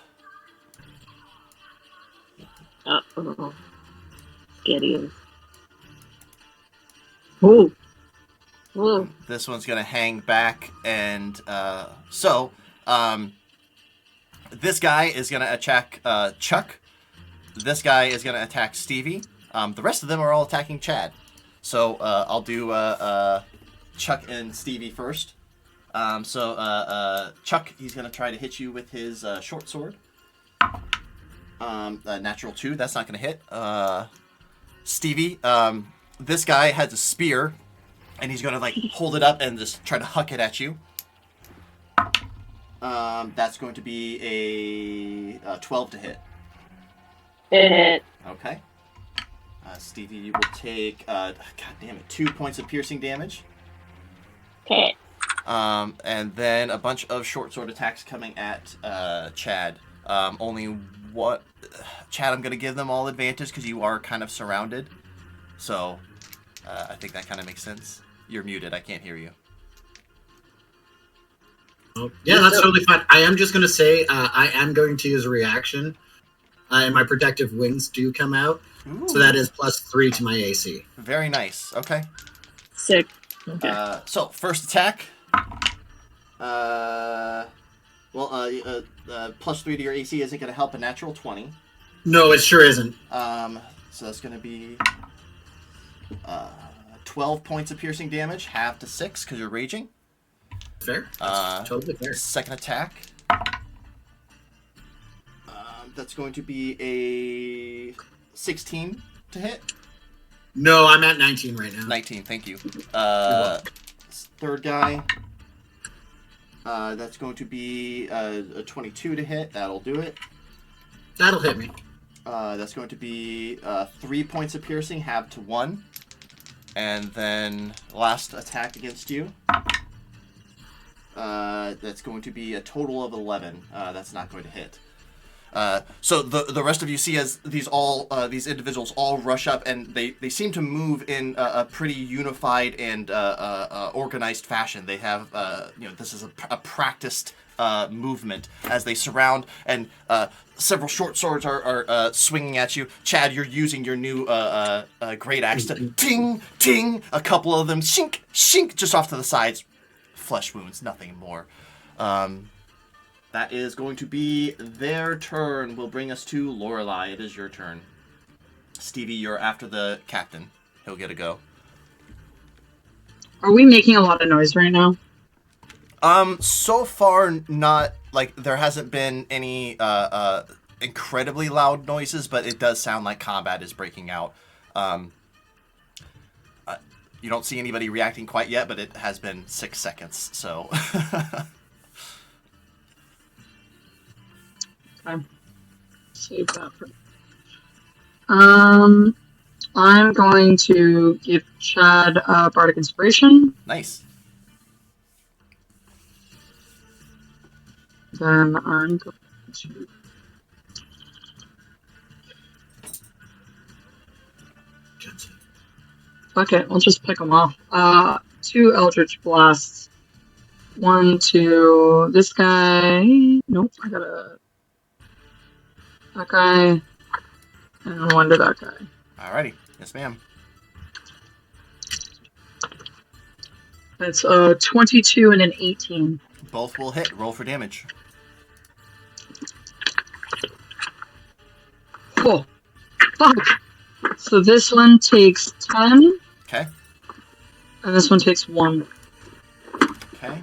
Uh-oh. Skitty. Oh. Whoa. This one's gonna hang back, and this guy is gonna attack Chuck. This guy is gonna attack Stevie. The rest of them are all attacking Chad. So I'll do Chuck and Stevie first. Chuck, he's gonna try to hit you with his short sword. Natural 2, that's not gonna hit. Stevie, this guy has a spear, and he's gonna like hold it up and just try to huck it at you. That's going to be a 12 to hit. Hit. Okay. Stevie, you will take, God damn it, 2 points of piercing damage. Okay. And then a bunch of short sword attacks coming at Chad. Only what? Chad, I'm going to give them all advantage because you are kind of surrounded. So I think that kind of makes sense. You're muted. I can't hear you. Oh, yeah, that's totally fine. I am just going to say I am going to use a reaction. And my protective wings do come out. Ooh. So that is +3 to my AC. Very nice. Okay. Sick. Okay. So first attack. +3 to your AC isn't going to help a natural 20. No, it sure isn't. So that's going to be 12 points of piercing damage, half to 6 because you're raging. Fair. That's totally fair. Second attack. That's going to be a 16 to hit. No, I'm at 19 right now. 19, thank you. Third guy. That's going to be a 22 to hit. That'll do it. That'll hit me. That's going to be 3 points of piercing, halved to 1. And then last attack against you. That's going to be a total of 11. That's not going to hit. So the rest of you see as these individuals all rush up, and they seem to move in a pretty unified and organized fashion. They have this is a practiced movement as they surround, and several short swords are swinging at you. Chad, you're using your new great axe to ting ting. A couple of them shink shink just off to the sides. Flesh wounds, nothing more. That is going to be their turn. Will bring us to Lorelei. It is your turn. Stevie, you're after the captain. He'll get a go. Are we making a lot of noise right now? So far, not. Like, there hasn't been any incredibly loud noises, but it does sound like combat is breaking out. You don't see anybody reacting quite yet, but it has been 6 seconds, so... Okay. Save that for. I'm going to give Chad a bardic inspiration. Nice. Then I'm going to. Fuck it, we'll just pick them off. 2 Eldritch Blasts. 1 to this guy. Nope, I gotta. That guy. And 1 to that guy. Alrighty. Yes, ma'am. That's a 22 and an 18. Both will hit. Roll for damage. Oh, fuck. So this one takes 10. Okay. And this one takes 1. Okay.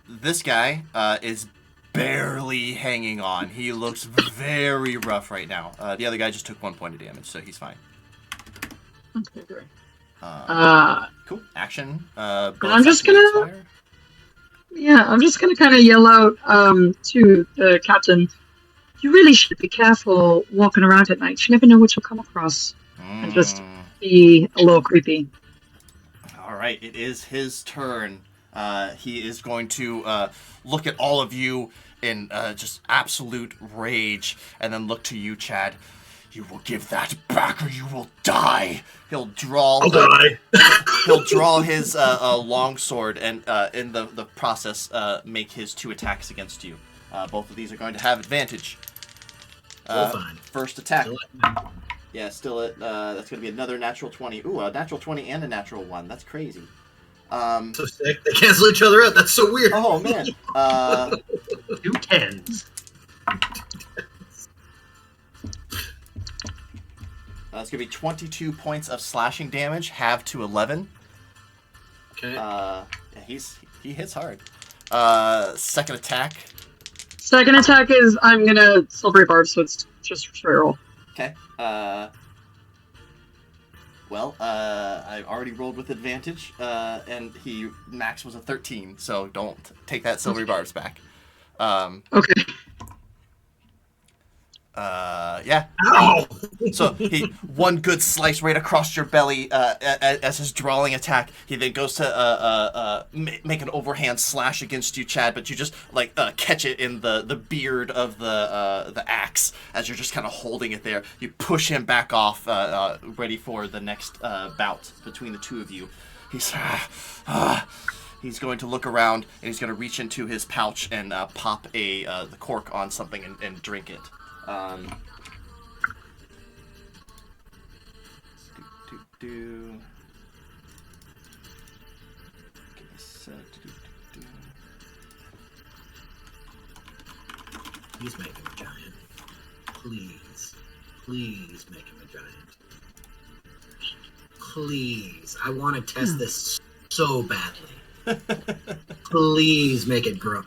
This guy is barely hanging on. He looks very rough right now. The other guy just took 1 point of damage, so he's fine. Okay, great. Cool. Action. I'm just gonna... Fire. Yeah, I'm just gonna kind of yell out to the captain, you really should be careful walking around at night. You never know what you'll come across. And just be a little creepy. Alright, it is his turn. He is going to look at all of you in just absolute rage, and then look to you, Chad. You will give that back, or you will die. He'll draw. I'll die. He'll draw his longsword, and in the process, make his 2 attacks against you. Both of these are going to have advantage. Fine. First attack. Yeah, still at. That's going to be another natural 20. Ooh, a natural 20 and a natural 1. That's crazy. So sick. They cancel each other out. That's so weird. Oh man. 2 10s. That's gonna be 22 points of slashing damage, halved to 11. Okay. Yeah, he hits hard. Second attack. Second attack is I'm gonna silvery barb, so it's just straight roll. Okay. I already rolled with advantage, and he max was a 13, so don't take that silvery barbs back. Okay. Yeah. Ow! So he one good slice right across your belly as his drawing attack. He then goes to make an overhand slash against you, Chad, but you just like catch it in the beard of the axe as you're just kind of holding it there. You push him back off, ready for the next bout between the two of you. He's going to look around and he's going to reach into his pouch and pop the cork on something and drink it. Give me a sec. Please make him a giant. Please. Please make him a giant. Please. I want to test this so badly. Please make it grow.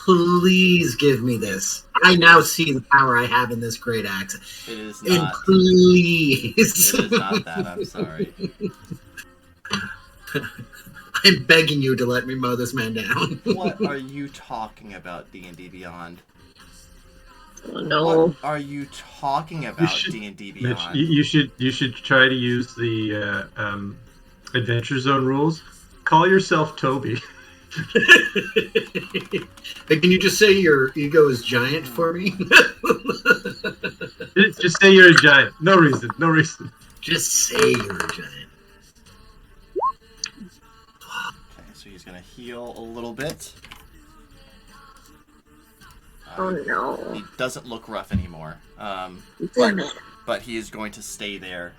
Please give me this. I now see the power I have in this great axe. It is And not. please. It is not that. I'm sorry. I'm begging you to let me mow this man down. What are you talking about, D&D Beyond? Oh, no. What are you talking about, D&D Mitch, Beyond? you should try to use the Adventure Zone rules. Call yourself Toby. Hey, can you just say your ego is giant for me? Just say you're a giant. No reason. No reason. Just say you're a giant. Okay, so he's gonna heal a little bit. Oh, no. He doesn't look rough anymore. Damn it. But he is going to stay there,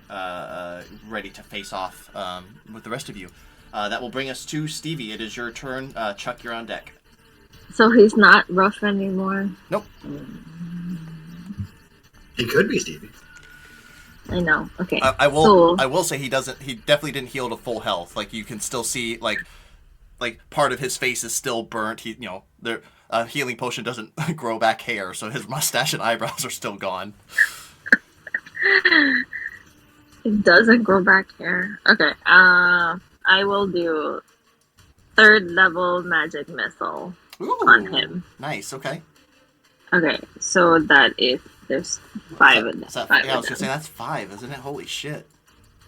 ready to face off with the rest of you. That will bring us to Stevie. It is your turn. Chuck, you're on deck. So he's not rough anymore? Nope. He could be Stevie. I know. Okay. I will. So, I will say he doesn't. He definitely didn't heal to full health. Like you can still see, like part of his face is still burnt. He, the healing potion doesn't grow back hair, so his mustache and eyebrows are still gone. it doesn't grow back hair. Okay. I will do 3rd level magic missile Ooh, on him. Nice. Okay. Okay, so that is there's 5 of them. Is that, 5 yeah, I of was gonna them. say that's 5, isn't it? Holy shit.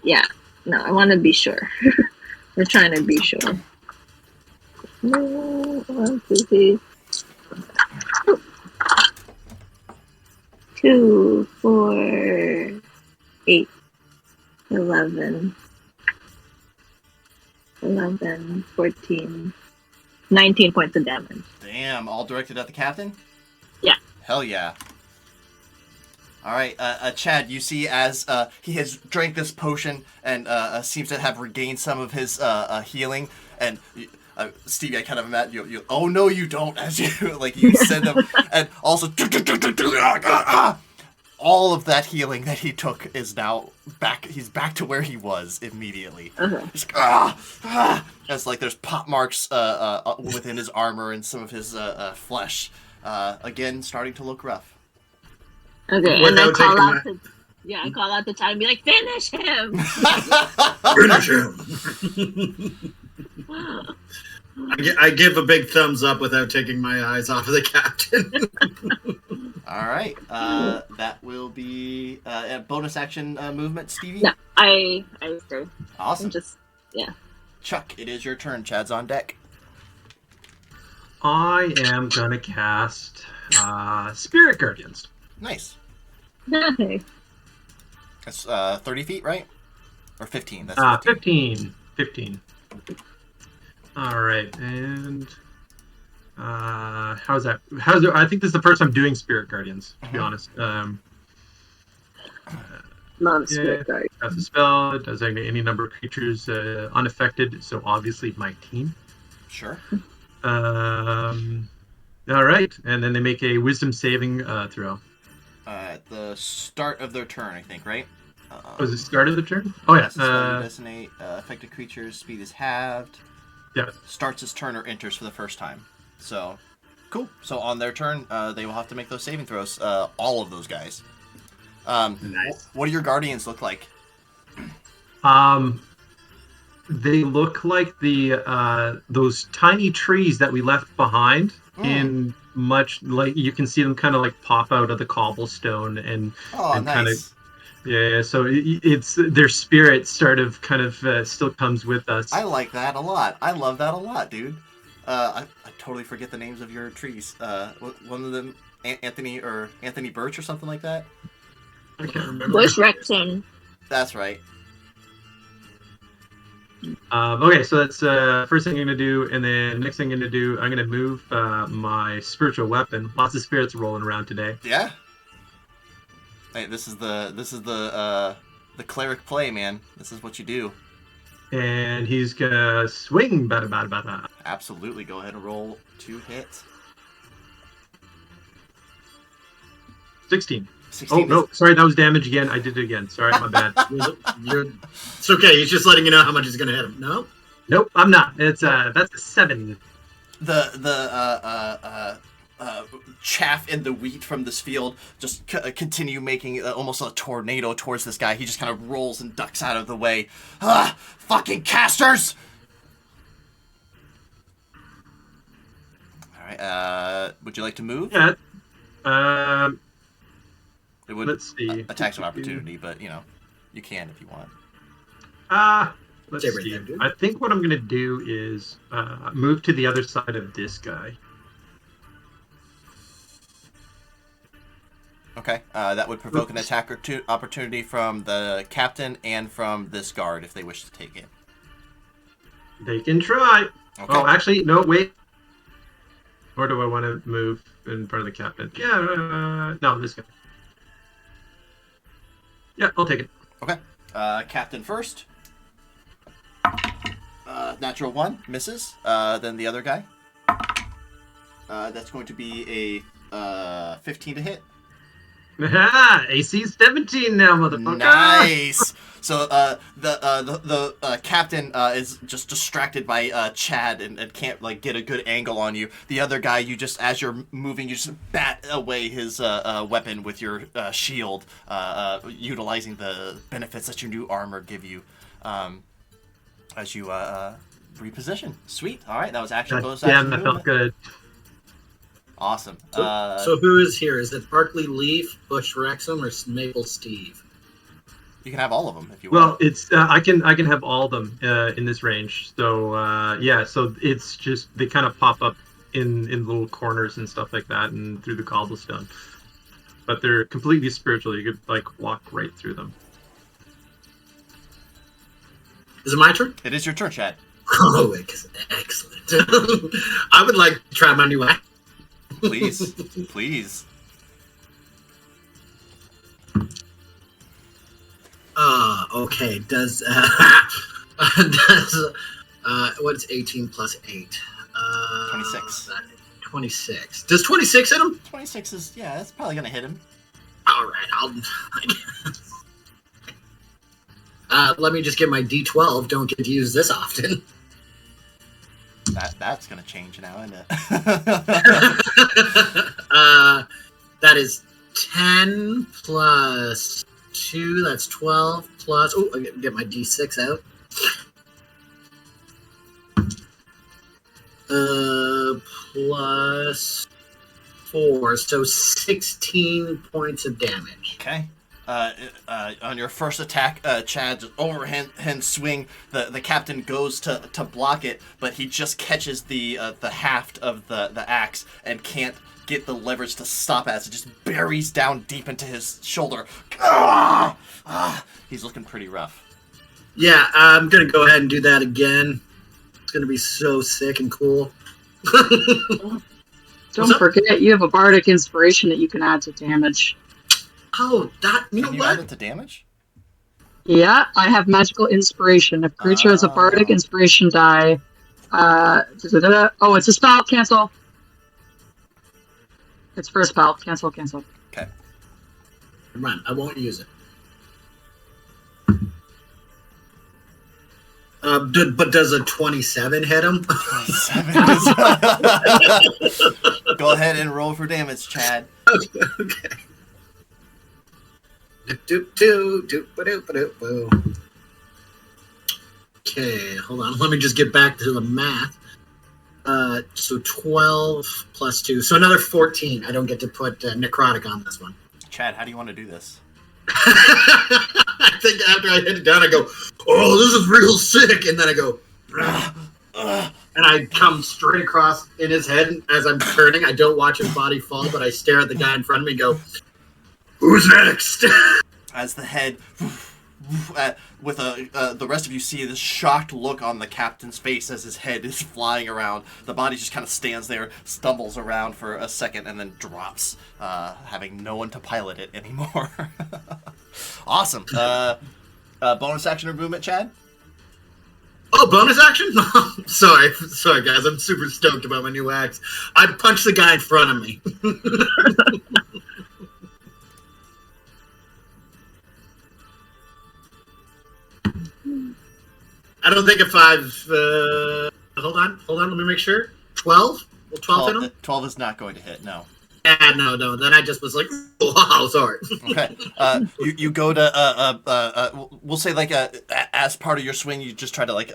Yeah. No, I want to be sure. We're trying to be sure. No, 1, 2, 3. 2, 4, 8, 11, 14, 19 points of damage. Damn, all directed at the captain? Yeah. Hell yeah. Alright, Chad, you see as he has drank this potion and seems to have regained some of his healing, and Stevie, I kind of imagine you oh no you don't, as you you send him, and also all of that healing that he took is now back. He's back to where he was immediately. Okay. Just, as there's pop marks within his armor and some of his flesh. Again, starting to look rough. Okay, and Without I call taking out to I call out to Chad and be like, finish him. Finish him. I give a big thumbs up without taking my eyes off of the captain. All right, that will be a bonus action movement, Stevie. No, I stay. Awesome. I'm just Chuck, it is your turn. Chad's on deck. I am gonna cast Spirit Guardians. Nice. nice. That's 30 feet, right? Or 15. That's 15. 15. All right, and how's that? I think this is the first I'm doing Spirit Guardians, to be honest. Love Spirit Guard. That's a spell. It does any number of creatures unaffected, so obviously my team. Sure. All right, and then they make a Wisdom saving throw. At the start of their turn, I think, right? Was it start of the turn? Oh yeah. Yes, the spell you designate affected creatures' speed is halved. Yeah. Starts his turn or enters for the first time. So, cool. So on their turn, they will have to make those saving throws. All of those guys. Nice. What do your guardians look like? they look like those tiny trees that we left behind in much like you can see them kind of like pop out of the cobblestone Oh, and kind of nice. yeah. So it's their spirit sort of kind of still comes with us. I like that a lot. I love that a lot, dude. I totally forget the names of your trees. One of them, Anthony Birch or something like that. I can't remember. Bush Rexon. That's right. Okay, so that's first thing I'm gonna do, and then next thing I'm gonna do, I'm gonna move my spiritual weapon. Lots of spirits rolling around today. Yeah. Hey, this is the cleric play, man. This is what you do. And he's gonna swing. Bada. Absolutely. Go ahead and roll 2 hits. 16. 16 Oh no, sorry, that was damage again. I did it again. Sorry, my bad. It's okay. He's just letting you know how much he's gonna hit him. No. Nope, I'm not. It's that's a 7. The chaff in the wheat from this field just continue making almost a tornado towards this guy. He just kind of rolls and ducks out of the way. Ah, fucking casters! All right. Would you like to move? Yeah. It would Let's see. attacks of opportunity, but you can if you want. Let's Say right see. there, dude. I think what I'm gonna do is move to the other side of this guy. Okay. That would provoke an attack or opportunity from the captain and from this guard if they wish to take it. They can try. Okay. Oh, actually, no, wait. Or do I want to move in front of the captain? Yeah, no, this guy. Yeah, I'll take it. Okay. Captain first. Natural 1 misses. Then the other guy. That's going to be a 15 to hit. AC 17 now, motherfucker. Nice. So the captain is just distracted by Chad and can't get a good angle on you. The other guy, you just as you're moving, you just bat away his weapon with your shield, utilizing the benefits that your new armor give you as you reposition. Sweet. All right, that was action bonus. Damn, that felt good. Awesome. So who is here? Is it Barkley Leaf, Bush Wrexham, or Maple Steve? You can have all of them if you Well, want. it's I can have all of them in this range. So yeah, so it's just they kind of pop up in little corners and stuff like that, and through the cobblestone. But they're completely spiritual. You could walk right through them. Is it my turn? It is your turn, Chad. Oh, excellent. I would like to try my new act. Please, please. Okay. Does what's 18 plus 8? 26. 26. Does 26 hit him? 26 is that's probably gonna hit him. All right. Let me just get my D12. Don't get to use this often. That's gonna change now, isn't it? That is 10 plus 2. That's 12 plus. Oh, I get my D6 out. Plus 4, so 16 points of damage. Okay. On your first attack, Chad's overhand swing. The captain goes to block it, but he just catches the haft of the axe and can't get the leverage to stop as it just buries down deep into his shoulder. He's looking pretty rough. Yeah, I'm gonna go ahead and do that again. It's gonna be so sick and cool. Don't forget, you have a bardic inspiration that you can add to damage. Oh, that you know Can you add what? it to damage? Yeah, I have magical inspiration. If creature has a bardic inspiration die, oh, it's a spell. Cancel. It's for a spell. Cancel. Okay. Come on, I won't use it. But does a 27 hit him? 27 Go ahead and roll for damage, Chad. Okay. Okay, hold on. Let me just get back to the math. So 12 plus 2. So another 14. I don't get to put necrotic on this one. Chad, how do you want to do this? I think after I hit it down, I go, oh, this is real sick. And then I go, and I come straight across in his head as I'm turning. I don't watch his body fall, but I stare at the guy in front of me and go, who's next? As the head, with the rest of you see this shocked look on the captain's face as his head is flying around. The body just kind of stands there, stumbles around for a second, and then drops, having no one to pilot it anymore. Awesome. Bonus action or movement, Chad? Oh, bonus action? sorry guys. I'm super stoked about my new axe. I punched the guy in front of me. I don't think if hold on, let me make sure. 12? Will 12 hit him? 12 is not going to hit, no. Yeah, no. Then I just was like, wow, sorry. Okay. You go to we'll say like as part of your swing, you just try to like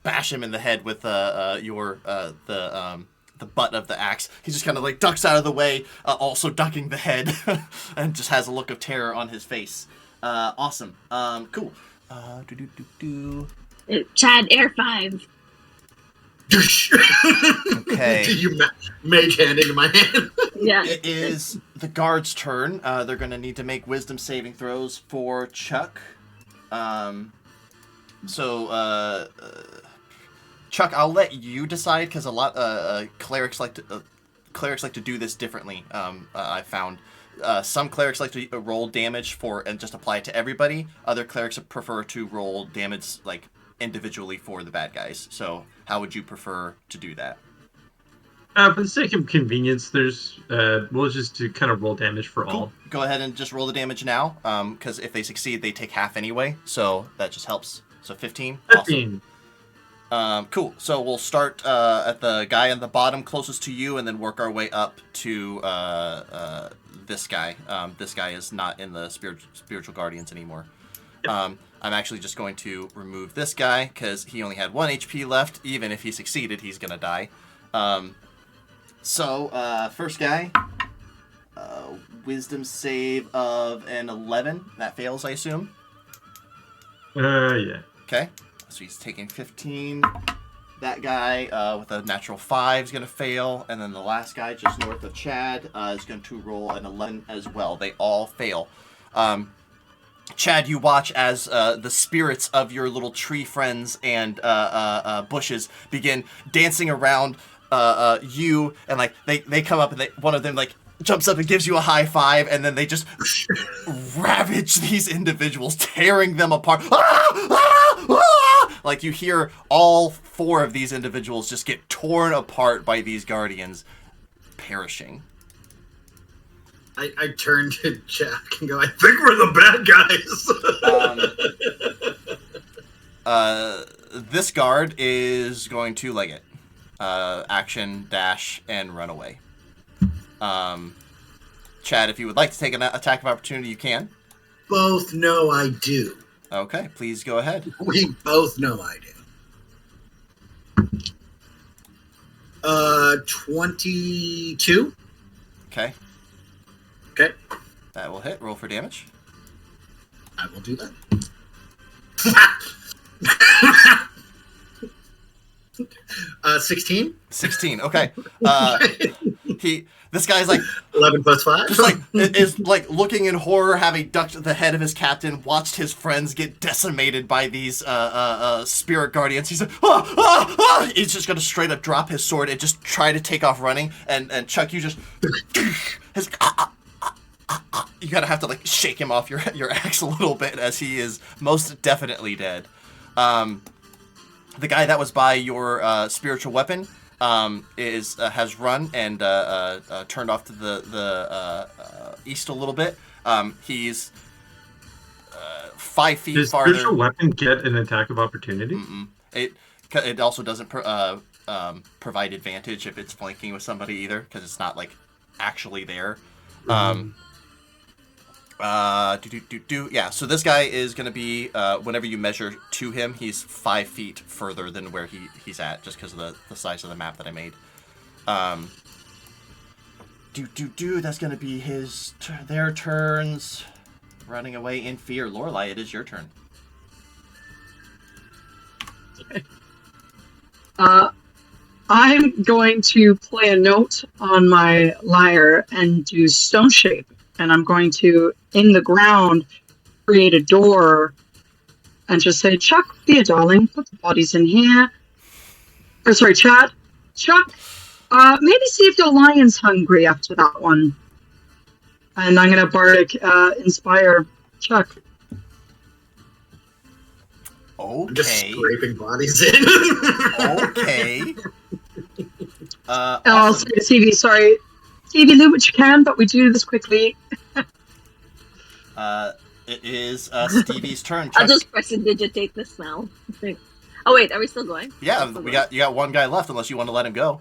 bash him in the head with your the butt of the axe. He just kind of like ducks out of the way, also ducking the head, and just has a look of terror on his face. Awesome. Cool. Chad, air 5. Okay. You mage hand into my hand. Yeah. It is the guard's turn. They're going to need to make wisdom saving throws for Chuck. Chuck, I'll let you decide because a lot clerics like to do this differently. I found some clerics like to roll damage and just apply it to everybody. Other clerics prefer to roll damage like individually for the bad guys. So how would you prefer to do that? For the sake of convenience, we'll just do kind of roll damage for Cool. all. Go ahead and just roll the damage now, because if they succeed, they take half anyway, so that just helps. So 15? 15. Awesome. Cool. So we'll start at the guy on the bottom closest to you and then work our way up to this guy. This guy is not in the spiritual guardians anymore. Yep. I'm actually just going to remove this guy because he only had 1 HP left. Even if he succeeded, he's going to die. First guy, wisdom save of an 11. That fails, I assume? Yeah. Okay. So he's taking 15. That guy with a natural 5 is going to fail. And then the last guy just north of Chad is going to roll an 11 as well. They all fail. Chad, you watch as the spirits of your little tree friends and bushes begin dancing around you, and like they come up and one of them like jumps up and gives you a high five, and then they just ravage these individuals, tearing them apart. Like you hear all 4 of these individuals just get torn apart by these guardians, perishing. I turn to Jack and go, I think we're the bad guys. This guard is going to leg it. Action, dash, and run away. Chad, if you would like to take an attack of opportunity, you can. Both know I do. Okay, please go ahead. We both know I do. 22. Okay. Okay. That will hit. Roll for damage. I will do that. 16. 16. Okay. This guy's like 11 plus 5. Just like is like looking in horror, having ducked the head of his captain, watched his friends get decimated by these spirit guardians. He's like, he's just gonna straight up drop his sword and just try to take off running. And Chuck, you just you gotta have to like shake him off your axe a little bit as he is most definitely dead. The guy that was by your spiritual weapon has run and turned off to the east a little bit. He's 5 feet farther. Does spiritual weapon get an attack of opportunity? Mm-mm. It also doesn't provide advantage if it's flanking with somebody either, because it's not like actually there. Yeah, so this guy is going to be, whenever you measure to him, he's 5 feet further than where he's at, just because of the size of the map that I made. That's going to be their turns. Running away in fear. Lorelei, it is your turn. I'm going to play a note on my lyre and do stone shape. And I'm going to, in the ground, create a door and just say, Chuck, be a darling, put the bodies in here. Or sorry, Chad. Chuck, maybe see if your lion's hungry after that one. And I'm going to bardic inspire Chuck. Okay. I'm just scraping bodies in. Okay. I'll say to Stevie, sorry. Stevie, do what you can, but we do this quickly. It is Stevie's turn. I'll just prestidigitate the smell. Oh wait, are we still going? Yeah, you got one guy left, unless you want to let him go.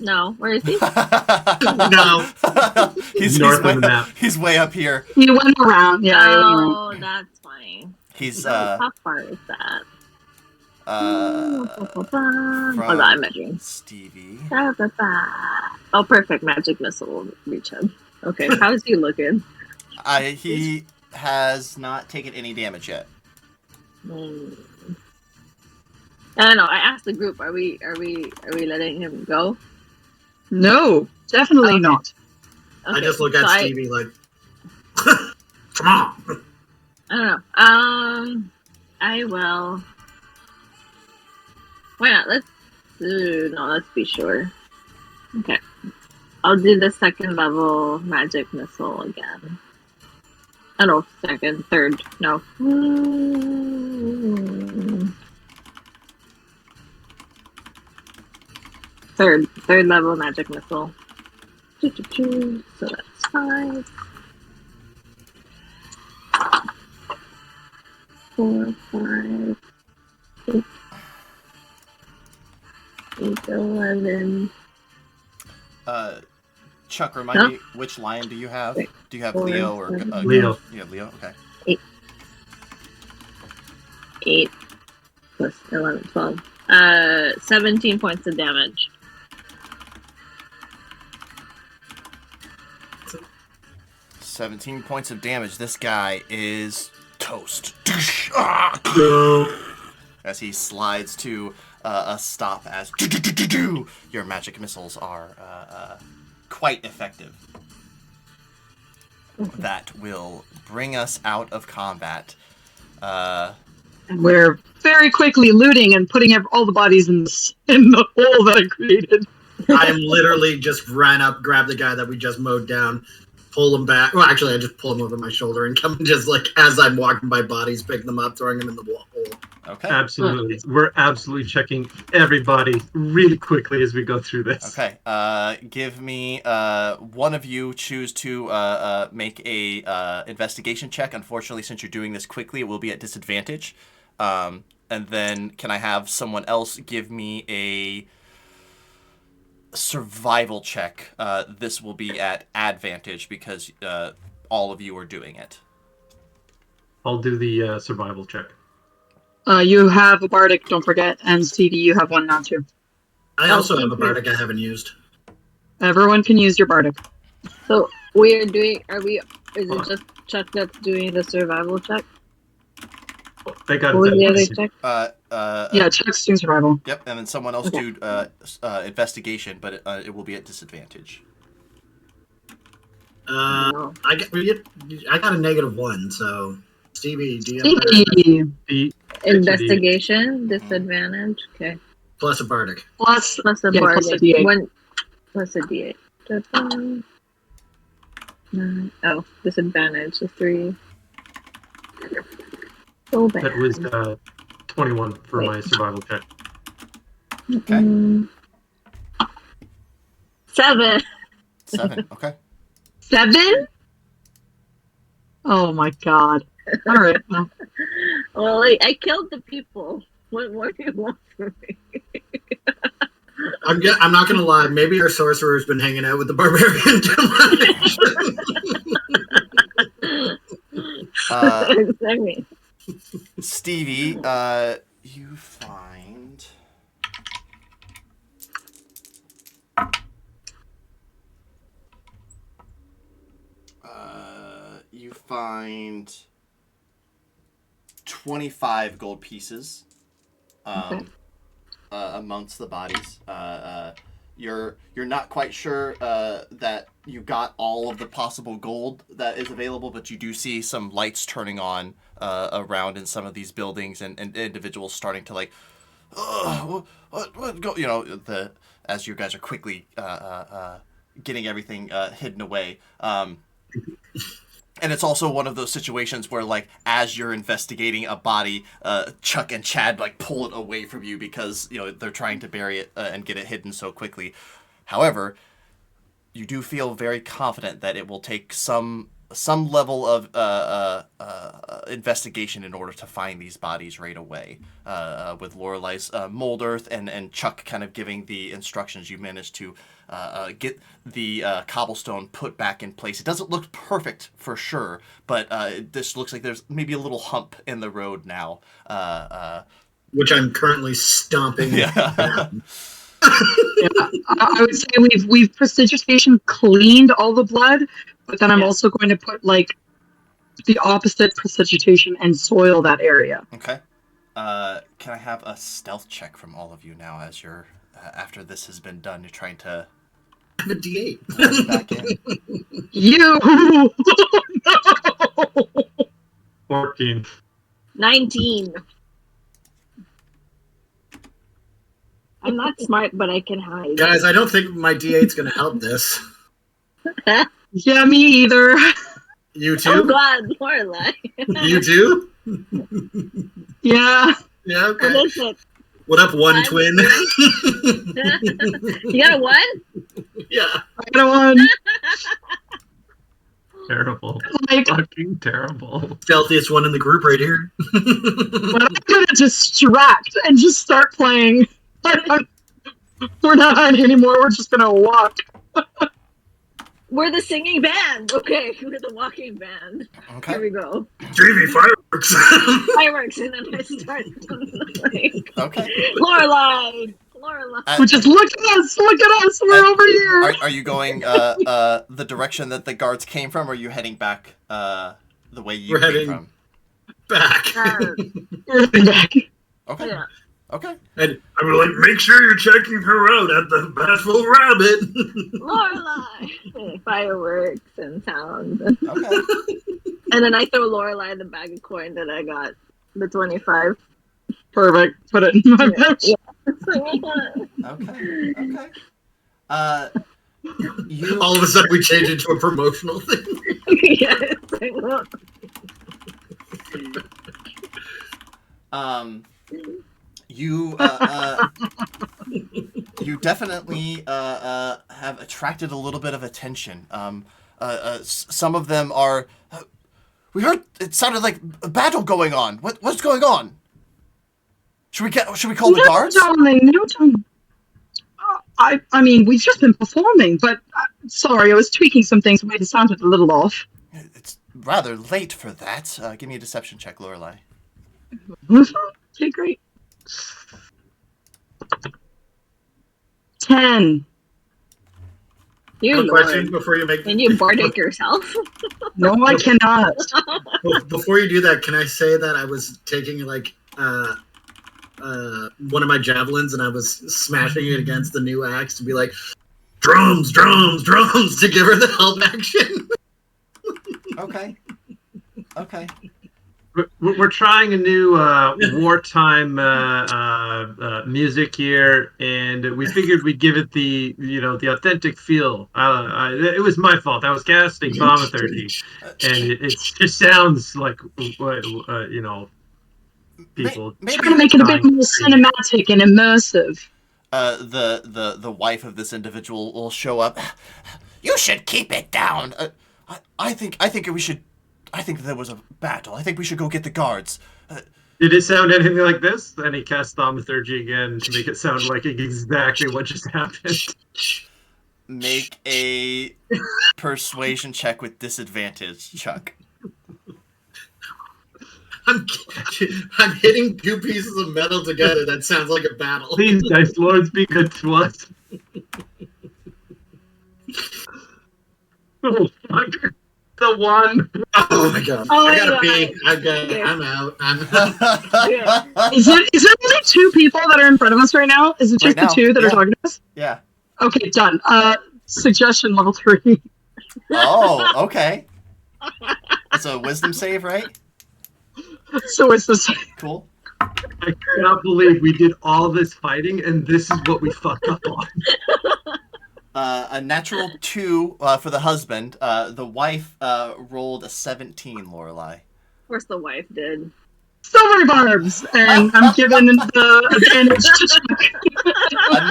No, where is he? No. he's North way, of the map. He's way up here. He went around, yeah. He went around. Oh, that's fine. He's How far is that? Hold from on, I'm measuring. Stevie. Oh, perfect. Magic missile will reach him. Okay, how is he looking? He has not taken any damage yet. I don't know. I asked the group, are we letting him go? No, definitely not. Okay, I just look at so Stevie like, come on. I don't know. I will. Why not? Let's be sure. Okay. I'll do the second level magic missile again. Oh no, third. No. Third level magic missile. So that's 5. 4, 5, 6, 8, 11. Chuck, remind me, which lion do you have? Do you have Leo or Leo? You have Leo. Okay. 8 plus 11, 12. 17 points of damage. "17 points of damage. This guy is toast." As he slides to a stop, as your magic missiles are quite effective. That will bring us out of combat. And we're very quickly looting and putting all the bodies in the hole that I created. I am literally just ran up, grabbed the guy that we just mowed down, pull him back. Well, actually, I just pull him over my shoulder and come just like as I'm walking by bodies, pick them up, throwing them in the hole. Okay. Absolutely. We're absolutely checking everybody really quickly as we go through this. Okay. Give me one of you choose to make a investigation check. Unfortunately, since you're doing this quickly, it will be at disadvantage. And then can I have someone else give me a survival check? This will be at advantage because all of you are doing it. I'll do the survival check. You have a bardic, don't forget, and Stevie, you have one now too. I also have a bardic I haven't used. Everyone can use your bardic. So is it just Chuck that's doing the survival check? They got What was the it. other check? Yeah, Chuck's doing survival. Yep, and then someone else do investigation, but it will be at disadvantage. I got a -1, so Stevie, do you have Stevie, Investigation, disadvantage. Okay. plus a bardic? plus A plus a bardic. D8. One plus a D8. 9. Oh, disadvantage. So 3. So bad. That was 21 for my survival check. Okay. 7. 7. Okay. 7? Oh my god. All right. Well, Well, I killed the people. What more do you want from me? I'm not gonna lie. Maybe our sorcerer's been hanging out with the barbarian too much. Exactly. Stevie, you find. You find 25 gold pieces Okay. amongst the bodies. You're not quite sure that you got all of the possible gold that is available, but you do see some lights turning on around in some of these buildings, and individuals starting to like, what go? As you guys are quickly getting everything hidden away. And it's also one of those situations where, like, as you're investigating a body, Chuck and Chad like pull it away from you because they're trying to bury it and get it hidden so quickly. However, you do feel very confident that it will take some level of investigation in order to find these bodies right away. With Lorelai's mold earth and Chuck kind of giving the instructions, you managed to get the cobblestone put back in place. It doesn't look perfect for sure, but this looks like there's maybe a little hump in the road now. Which I'm currently stomping. Yeah. Yeah, I would say we've prestidigitation cleaned all the blood, but then I'm also going to put like the opposite prestidigitation and soil that area. Okay. Can I have a stealth check from all of you now as you're after this has been done? You're trying to I have a D8. run back in. You no! 14. 19. I'm not smart, but I can hide. Guys, I don't think my D8's going to help this. Yeah, me either. You I'm too? glad, Lorelai. You too? Yeah. Yeah, What okay. is it? What up, one I'm twin? You got a one? Yeah. I got one. Terrible. Like, Fucking terrible. Stealthiest one in the group right here. but I'm gonna distract and just start playing. We're not hiding anymore. We're just gonna walk. We're the singing band. Okay, we're the walking band. Here Okay. we go. Davey, fireworks. Fireworks, and then I start like, Okay. Lorelai. We just look at us. Look at us. We're over here. Are you going the direction that the guards came from, or are you heading back the way you We're came heading- from? Back. We're heading back. Okay. Yeah. Okay. And I was like, make sure you're checking her out at the Bashful Rabbit. Lorelai. Fireworks and sounds. And Okay. then I throw Lorelai the bag of coin that I got, the 25. Perfect. Put it in my pouch. Okay. Okay. You all of a sudden we change into a promotional thing. Yes. You you definitely have attracted a little bit of attention. Some of them are. We heard it sounded like a battle going on. What's going on? Should we call the guards? Darling, no, darling. I mean, we've just been performing, but sorry, I was tweaking some things that made it sounded a little off. It's rather late for that. Give me a deception check, Lorelai. Okay, great. 10. You One question Lord. before you make. Can you bardic yourself? No, I cannot. Before you do that, can I say that I was taking like one of my javelins and I was smashing it against the new axe to be like, drums, drums, drums, to give her the help action. Okay. Okay. We're trying a new wartime music here, and we figured we'd give it the the authentic feel. It was my fault. I was casting Thaumaturgy, and it just sounds like people. Maybe Trying to make it a bit more cinematic and immersive. the wife of this individual will show up. You should keep it down. I think we should. I think there was a battle. I think we should go get the guards. Did it sound anything like this? Then he cast Thaumaturgy again to make it sound like exactly what just happened. Make a persuasion check with disadvantage, Chuck. I'm I'm hitting two pieces of metal together. That sounds like a battle. Please, Dice Lords, be good to us. Oh, fuck. The one. Oh my god! Oh I my gotta God. pee. Okay. I'm out. I'm out. Okay. Is there only two people that are in front of us right now? Is it just Right now, the two that yeah. are talking to us? Yeah. Okay, done. Suggestion level 3. Oh, okay. It's a wisdom save, right? So it's the same. Cool. I cannot believe we did all this fighting and this is what we fucked up on. A natural 2 for the husband. The wife rolled a 17, Lorelai. Of course, the wife did. Silver barbs, and I'm given the advantage to check.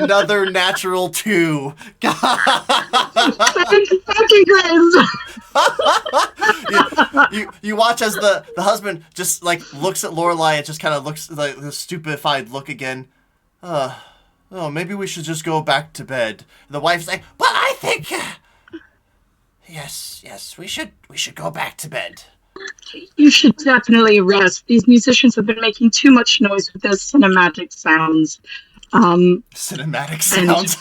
Another natural 2. Thank you, Grace. You watch as the husband just like looks at Lorelai and just kind of looks like the stupefied look again. Oh, maybe we should just go back to bed. The wife's like, well, I think, yes, we should go back to bed. You should definitely rest. These musicians have been making too much noise with their cinematic sounds. Cinematic sounds.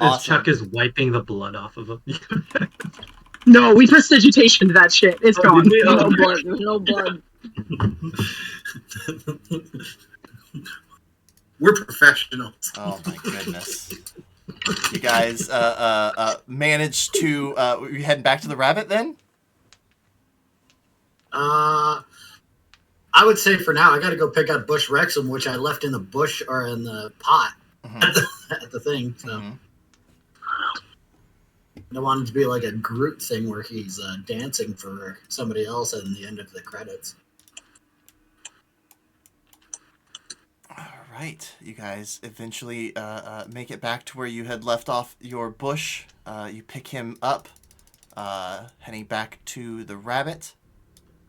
As Chuck is wiping the blood off of him. No, we prestidigitation that shit. It's gone. did we? Oh. No blood. There's no blood. We're professionals. Oh my goodness. You guys managed to you heading back to the rabbit then? I would say for now, I got to go pick out Bush Wrexham, which I left in the bush or in the pot at the thing. So I wanted to be like a Groot thing where he's dancing for somebody else at the end of the credits. All right, you guys eventually make it back to where you had left off your bush. You pick him up, heading back to the rabbit.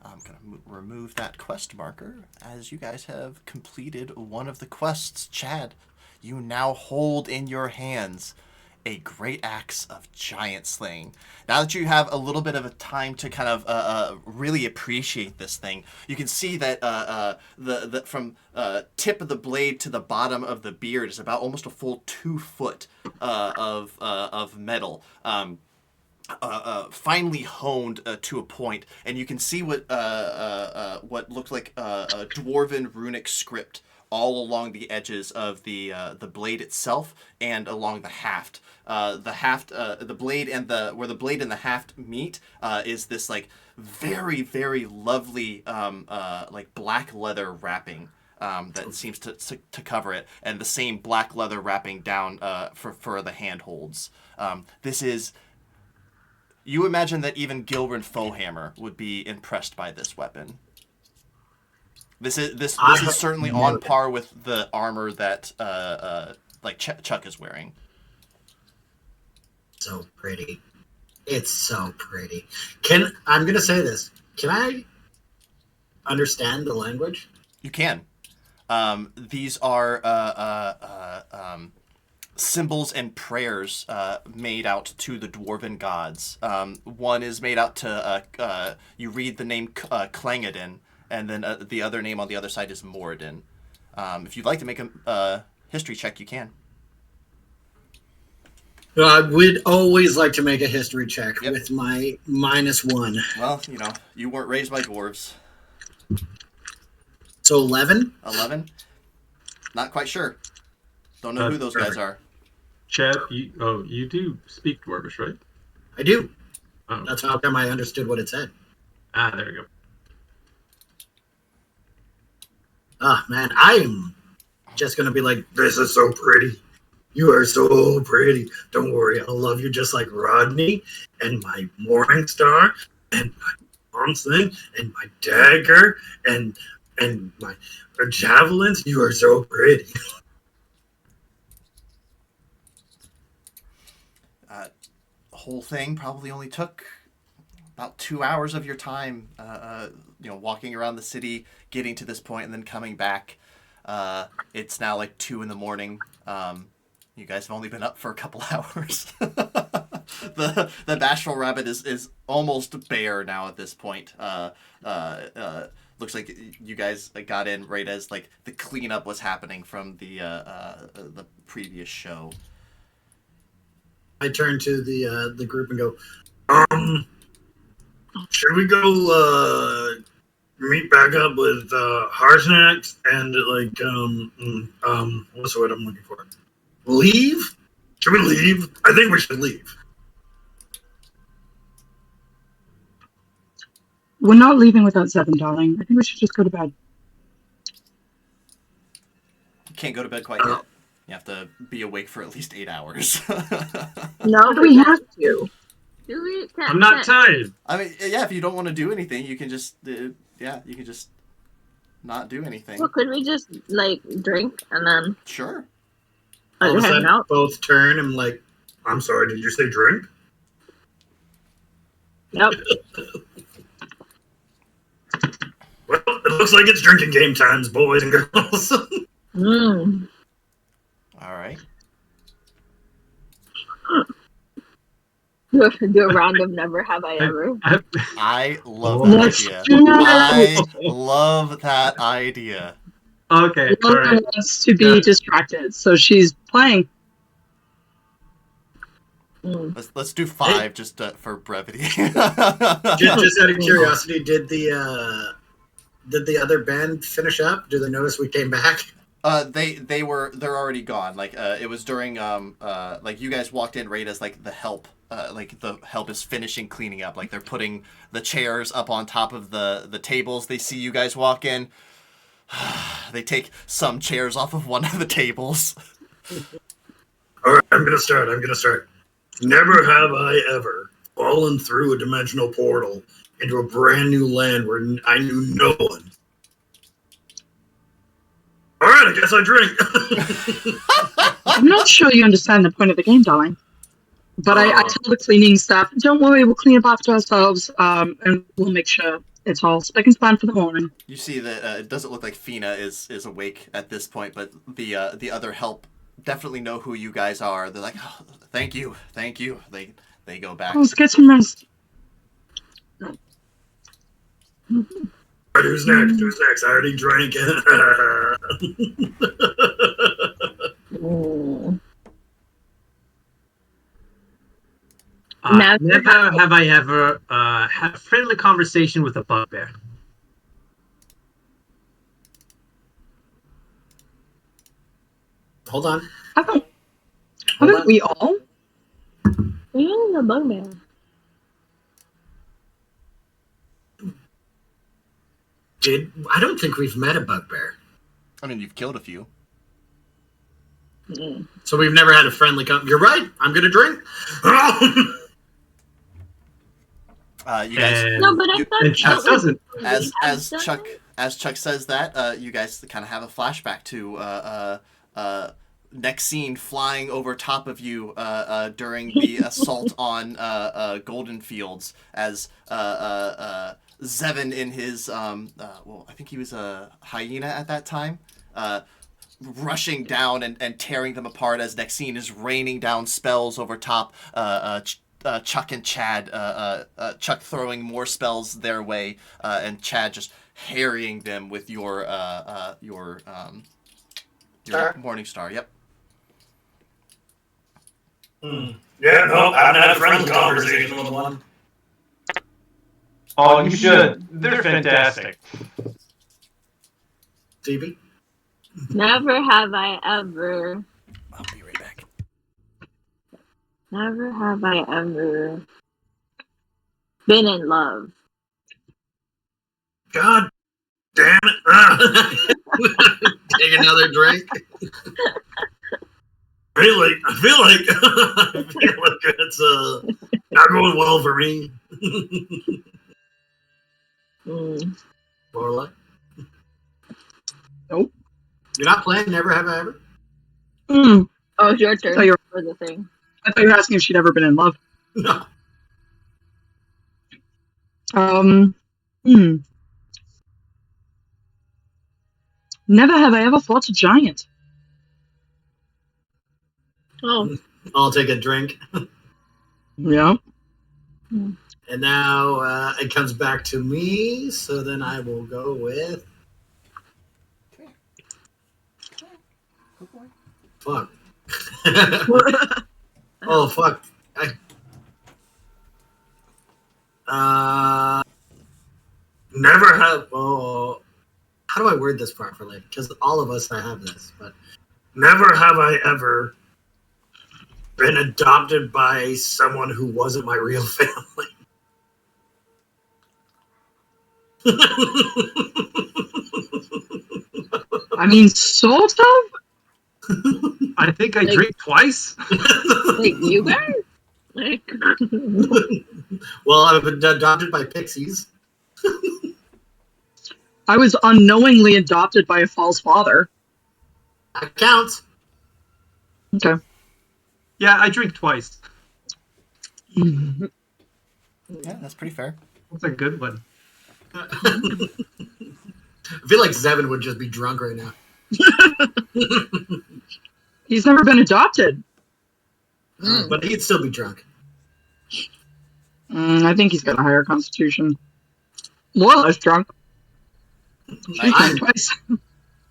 I'm going to remove that quest marker as you guys have completed one of the quests. Chad, you now hold in your hands a great axe of giant slaying. Now that you have a little bit of a time to kind of really appreciate this thing, you can see that the from tip of the blade to the bottom of the beard is about almost a full 2 foot of metal. Finely honed to a point, and you can see what looked like a dwarven runic script all along the edges of the blade itself and along the haft. The blade and where the blade and the haft meet is this like very, very lovely like black leather wrapping that seems to cover it, and the same black leather wrapping down for the handholds. This is. You imagine that even Gilrin Fohammer would be impressed by this weapon. This is certainly on par with the armor that Chuck is wearing. So pretty. It's so pretty. I'm gonna say this. Can I understand the language? You can. These are symbols and prayers made out to the dwarven gods. One is made out to you read the name Clangadin, and then the other name on the other side is Moradin. If you'd like to make a history check, you can. I would always like to make a history check with my -1. Well, you weren't raised by dwarves. So 11? 11? Not quite sure. Don't know who those guys are. Chad, you do speak Dwarvish, right? I do. Oh. That's how come I understood what it said. There we go. Man, I am just going to be like, this is so pretty. You are so pretty. Don't worry, I'll love you just like Rodney and my Morning Star and my mom's thing and my dagger and my javelins. You are so pretty. Whole thing probably only took about 2 hours of your time, walking around the city, getting to this point, and then coming back. It's now like 2 a.m. You guys have only been up for a couple hours. the bashful rabbit is almost bare now at this point. Looks like you guys got in right as like the cleanup was happening from the previous show. I turn to the group and go, should we go meet back up with Harsnax and what's the word I'm looking for? Leave? Should we leave? I think we should leave. We're not leaving without Zevin, darling. I think we should just go to bed. You can't go to bed quite yet. You have to be awake for at least 8 hours. No, Do we have to? Do we? I'm not tired. I mean, yeah, if you don't want to do anything, you can just, you can just not do anything. Well, could we just like drink and then Sure. all of a hang sudden, out? both turn and like, I'm sorry, did you say drink? Nope. Well, it looks like it's drinking game times, boys and girls. Mm. All right. Do a random never have I ever. I love Oh. that Let's idea. do it. I love that idea. Okay, all Laura right. wants to be Yeah. distracted, so she's playing. Mm. Let's do 5 just for brevity. just out of curiosity, did the other band finish up? Did they notice we came back? They're already gone. Like it was during like you guys walked in right as like the help is finishing cleaning up. Like they're putting the chairs up on top of the tables. They see you guys walk in. They take some chairs off of one of the tables. All right, I'm gonna start. Never have I ever fallen through a dimensional portal into a brand new land where I knew no one. All right, I guess I drink. I'm not sure you understand the point of the game, darling. But I tell the cleaning staff, don't worry, we'll clean up after ourselves, and we'll make sure it's all spick and span for the morning. You see that it doesn't look like Fina is awake at this point, but the other help definitely know who you guys are. They're like, oh, thank you. They go back. Oh, let's get some rest. All right, who's next? I already drank. Mm. Never have I ever had a friendly conversation with a bugbear. Hold on. Haven't we all? Yeah, the bugbear. I don't think we've met a bugbear. I mean, you've killed a few. Mm. So we've never had a friendly You're right. I'm going to drink. You guys, No, but I thought And Chuck doesn't. as Chuck says that, you guys kind of have a flashback to next scene flying over top of you during the assault on Golden Fields as Zevin in his I think he was a hyena at that time, rushing down and tearing them apart as next scene is raining down spells over top Chuck and Chad, Chuck throwing more spells their way, and Chad just harrying them with your Morning Star. Yep. Yeah, no, I haven't had a friendly conversation with one. Oh, you should. They're fantastic. Stevie? Never have I ever. I'll be right back. Never have I ever been in love. God damn it. Take another drink. I feel like it's not going well for me. Mm. Lorelai? Nope. You're not playing Never Have I Ever? Mm. Oh, it's your turn So you're- for the thing. I thought you were asking if she'd ever been in love. No. Never have I ever fought a giant. Oh, I'll take a drink. Yeah. And now it comes back to me, so then I will go with. Fuck. Oh, fuck. Never have. Oh, how do I word this properly? Because all of us, I have this, but Never have I ever been adopted by someone who wasn't my real family. I mean, sort of. I think I Like- drink twice. Like, you guys? Like, well, I've been adopted by pixies. I was unknowingly adopted by a false father. That counts. Okay. Yeah, I drink twice. Yeah, that's pretty fair. That's a good one. I feel like Zevin would just be drunk right now. He's never been adopted. But he'd still be drunk. I think he's got a higher constitution. Lorelai's drunk. She's Nice. drunk twice.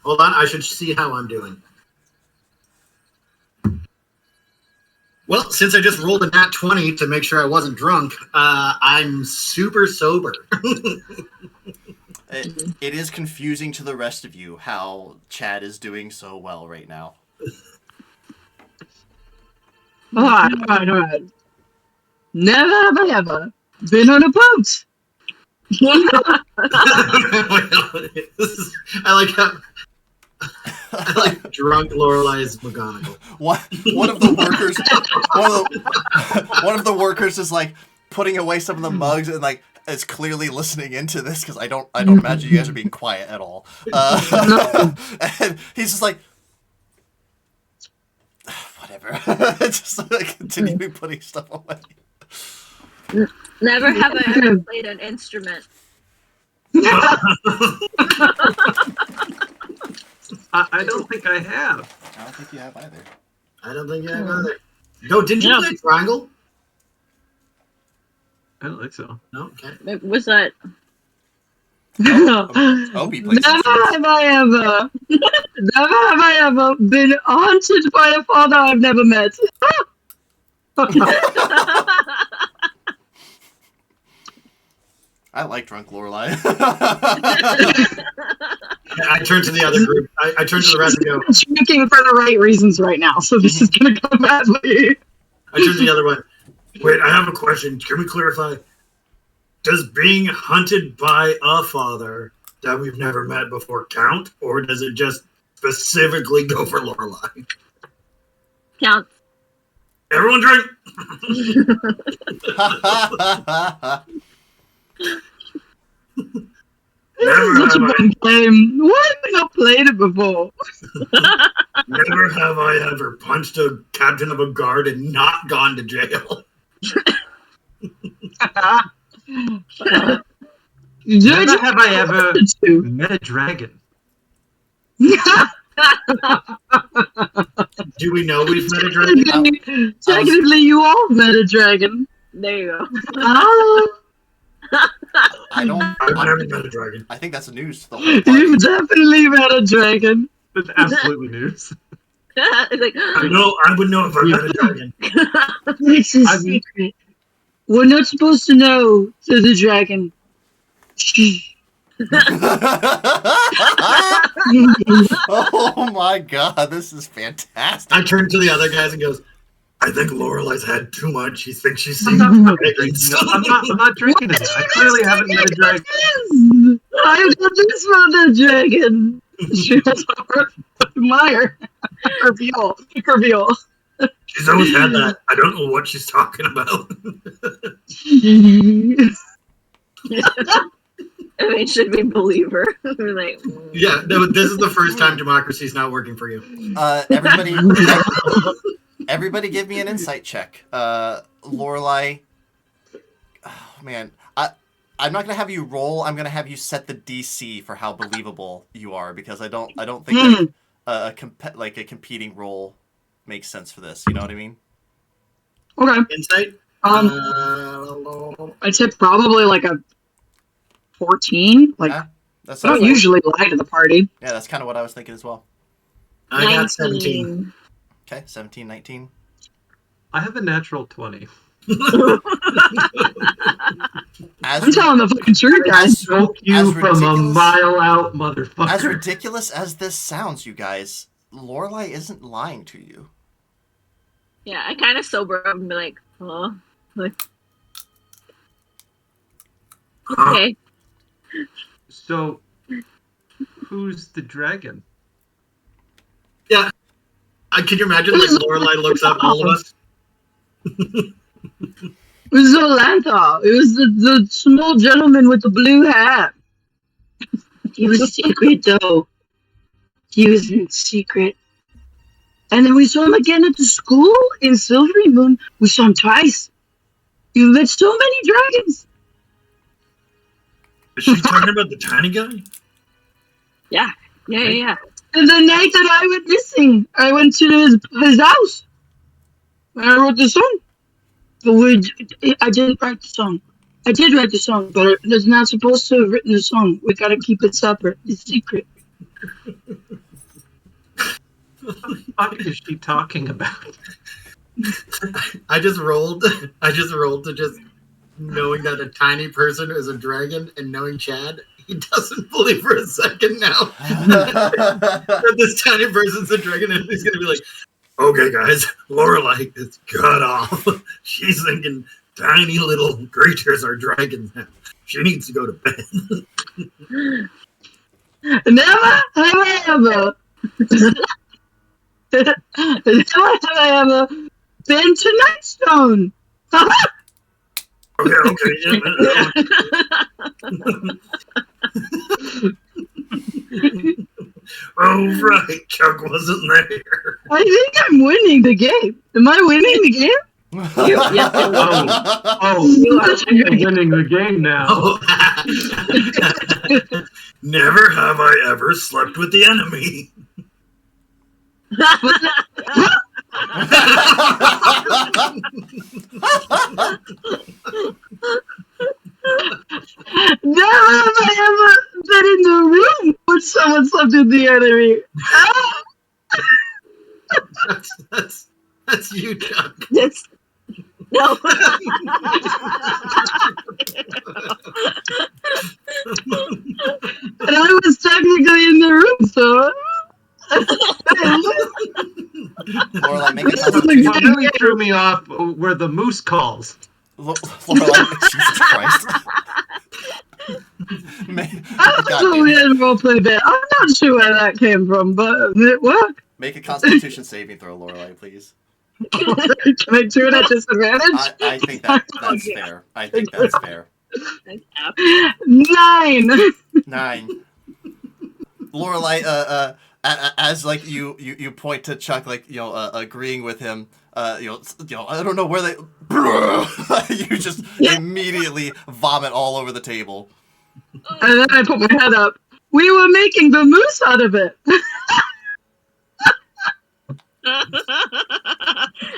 Hold on, I should see how I'm doing. Well, since I just rolled a nat 20 to make sure I wasn't drunk, I'm super sober. It is confusing to the rest of you how Chad is doing so well right now. Alright. Never have I ever been on a boat. I like how I like drunk Lorelai's McGonagall. One of the workers is like putting away some of the mugs and like is clearly listening into this because I don't imagine you guys are being quiet at all. And he's just like, whatever, just like continuing putting stuff away. never have I ever played an instrument. I don't think I have. I don't think you have either. I don't think you have either. No, didn't you play Triangle? I don't think so. No, okay. Was that? Opie plays Never instruments. have I ever been haunted by a father I've never met. I like drunk Lorelai. I turn to the other group. I turn to the rest and go. She's drinking for the right reasons right now, so this is gonna go badly. I turn to the other one. Wait, I have a question. Can we clarify? Does being hunted by a father that we've never met before count, or does it just specifically go for Lorelai? Count. Everyone drink. Never Such a have, fun game. Why have we not played it before? never have I ever punched a captain of a guard and not gone to jail. Never have I ever met a dragon. Do we know we've met a dragon? Technically, you all met a dragon. There you go. I don't. I've never met a dragon. I think that's news to the whole party. You've definitely met a dragon. That's absolutely news. It's like, I would know if I met a dragon. It's a secret. We're not supposed to know, says the dragon. Oh my god, this is fantastic. I turn to the other guys and goes, I think Lorelai's had too much. She thinks she's I'm seen not, dragons. I'm not drinking it. I clearly haven't met a dragon. I just found a dragon. She was her admire. Reveal. She's always had that. I don't know what she's talking about. I mean, should we believe her? We're like, yeah, no, this is the first time democracy's not working for you. Everybody give me an insight check. Lorelai, oh man, I'm not gonna have you roll. I'm gonna have you set the DC for how believable you are because I don't think that a competing role makes sense for this. You know what I mean? Okay. Insight? I'd say probably like a 14. Like, Yeah, that I don't sounds like, usually lie to the party. yeah, that's kind of what I was thinking as well. I got 17. 19. Okay, 17, 19. I have a natural 20. As I'm telling the fucking truth, guys. Choke you as from a ridiculous- mile out, motherfucker. As ridiculous as this sounds, you guys, Lorelai isn't lying to you. Yeah, I kind of sober up and be like, oh, like, okay. So, who's the dragon? Can you imagine, like, Lorelai looks up all of us? It was Olantha. It was the small gentleman with the blue hat. He was secret, though. He was in secret. And then we saw him again at the school in Silvery Moon. We saw him twice. You met so many dragons. Is she talking about the tiny guy? Yeah. And the night that I went missing, I went to his house. I wrote the song. But I didn't write the song. I did write the song, but it's not supposed to have written the song. We gotta keep it separate. It's secret. What is she talking about? I just rolled to just knowing that a tiny person is a dragon and knowing Chad, he doesn't believe for a second now that this tiny person's a dragon, and he's gonna be like, Okay, guys, Lorelai is cut off. She's thinking tiny little creatures are dragons now. She needs to go to bed. Never have I ever. Never have I ever been to Nightstone. Okay. Oh, right. Chuck wasn't there. I think I'm winning the game. Am I winning the game? Yes, You are winning the game now. Never have I ever slept with the enemy. Never have I ever been in the room when someone slept with the enemy. that's you, Chuck. That's no. And I was technically in the room, so. Lorelai, make a What constitution. really threw me off were the moose calls. Lorelai, Jesus Christ. That was a weird roleplay bit. I'm not sure where that came from, but it worked. Make a Constitution saving throw, Lorelai, please. Can I do it at disadvantage? I think that's fair. I think that's fair. 9. 9. Lorelai, as like you point to Chuck, like agreeing with him. I don't know where they. You just immediately vomit all over the table. And then I put my head up. We were making the moose out of it.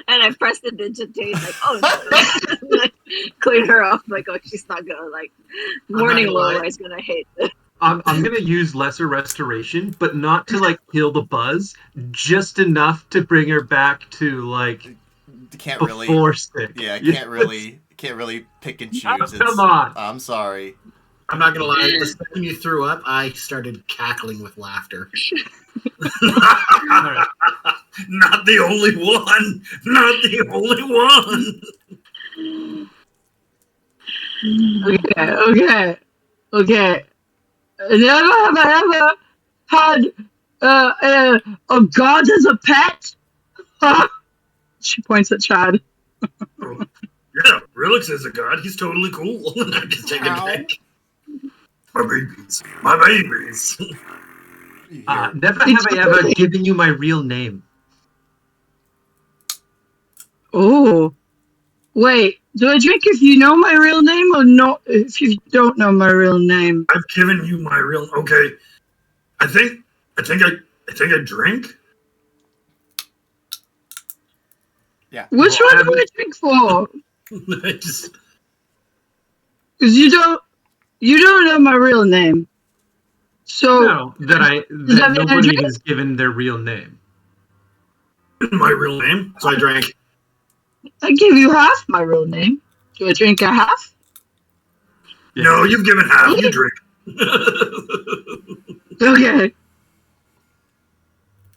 And I pressed the digitate, like, oh no. Like, clean her off, like, oh, she's not gonna, like, warning Lorelai's gonna hate this. I'm gonna use lesser restoration, but not to like kill the buzz, just enough to bring her back to like Can't really. before stick. Yeah, can't really pick and choose. Oh, come on. I'm sorry. I'm not gonna lie. The second you threw up, I started cackling with laughter. Alright. Not the only one. Not the only one. Okay. Never have I ever had a god as a pet. She points at Chad. Yeah, Relix is a god. He's totally cool. I just take a pic. My babies. Never have I ever given you my real name. Oh, wait. Do I drink if you know my real name or not? If you don't know my real name, I've given you my real. Okay, I think I drink. Yeah. which one do I drink for? Just, Because you don't know my real name. So No, that that mean I nobody drink? has given their real name. my real name, so I drank. I give you half my real name. Do I drink a half? Yeah. No, you've given half. You drink. Okay.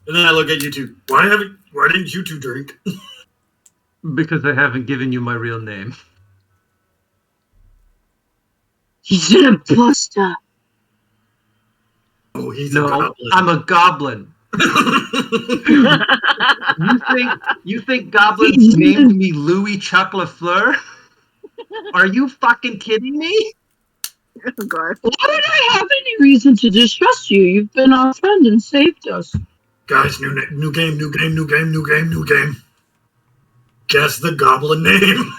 And then I look at you two. Why didn't you two drink? Because I haven't given you my real name. He's an imposter. Oh, he's a No, goblin. I'm a goblin. You think goblins named me Louis Chuck Lafleur? Are you fucking kidding me? Oh, God. Why would I have any reason to distrust you? You've been our friend and saved us. Guys, new game. Guess the goblin name.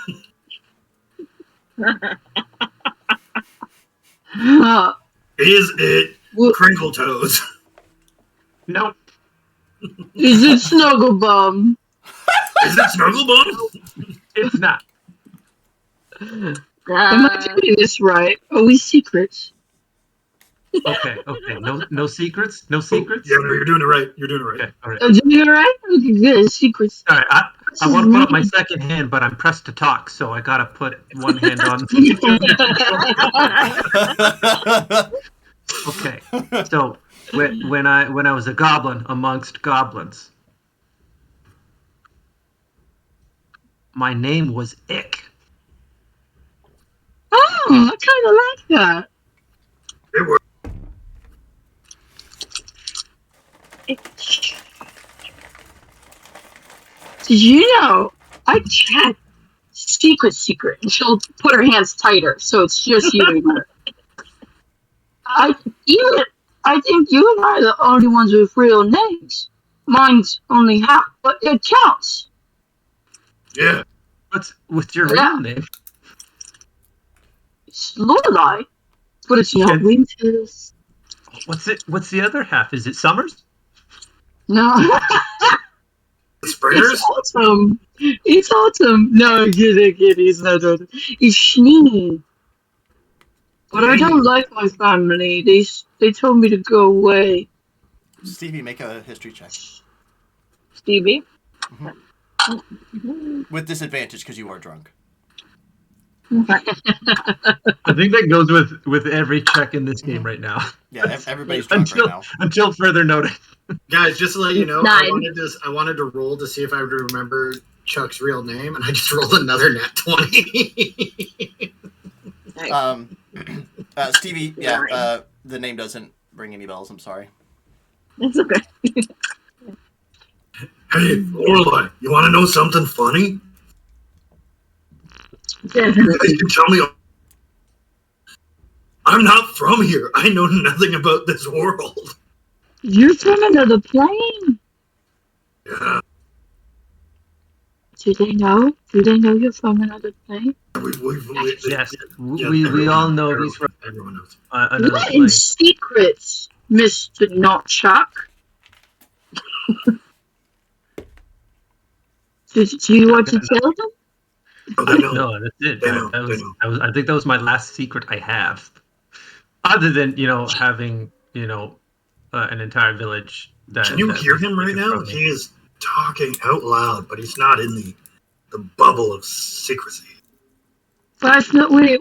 Is it Crinkle Toes? No. Is it Snugglebum? Is it Snugglebum? It's not. Am I doing this right? Are we secrets? Okay. No secrets? No secrets? Yeah, no, you're doing it right. Okay, all right. Are you doing it right? Okay, good. Secrets. All right, I want to put up my second hand, but I'm pressed to talk, so I gotta put one hand on. Okay, so when I was a goblin amongst goblins, my name was Ick. Oh, I kind of like that. It worked. Did you know I chat secret, and she'll put her hands tighter, so it's just you and her. I think you and I are the only ones with real names. Mine's only half, but it counts. Yeah. What's your Yeah. real name? It's Lorelai, but it's not And- Winters. What's the other half? Is it Summers? No. Springers? It's autumn. It's autumn. No, kid, it's not autumn. It's Schnee. But I don't like my family. They told me to go away. Stevie, make a history check. Stevie? With disadvantage because you are drunk. I think that goes with every check in this game right now. Yeah, everybody's drunk right now. Until further notice. Guys, just to let you know, 9. I wanted to roll to see if I would remember Chuck's real name, and I just rolled another nat 20. Stevie, yeah, the name doesn't ring any bells. I'm sorry. It's okay. Hey, Lorelai, you want to know something funny? You can tell me. I'm not from here. I know nothing about this world. You're from another plane. Yeah, Do they know? Do they know you're from another plane? Yes, we all know he's from Everyone knows. another What in plane. secrets, Mr. Notchuck? Do you want to tell them? Oh, they know. No, that's it. They know, I think that was my last secret I have. Other than having an entire village. Can you hear him right now? He is talking out loud, but he's not in the bubble of secrecy. That's not. Wait.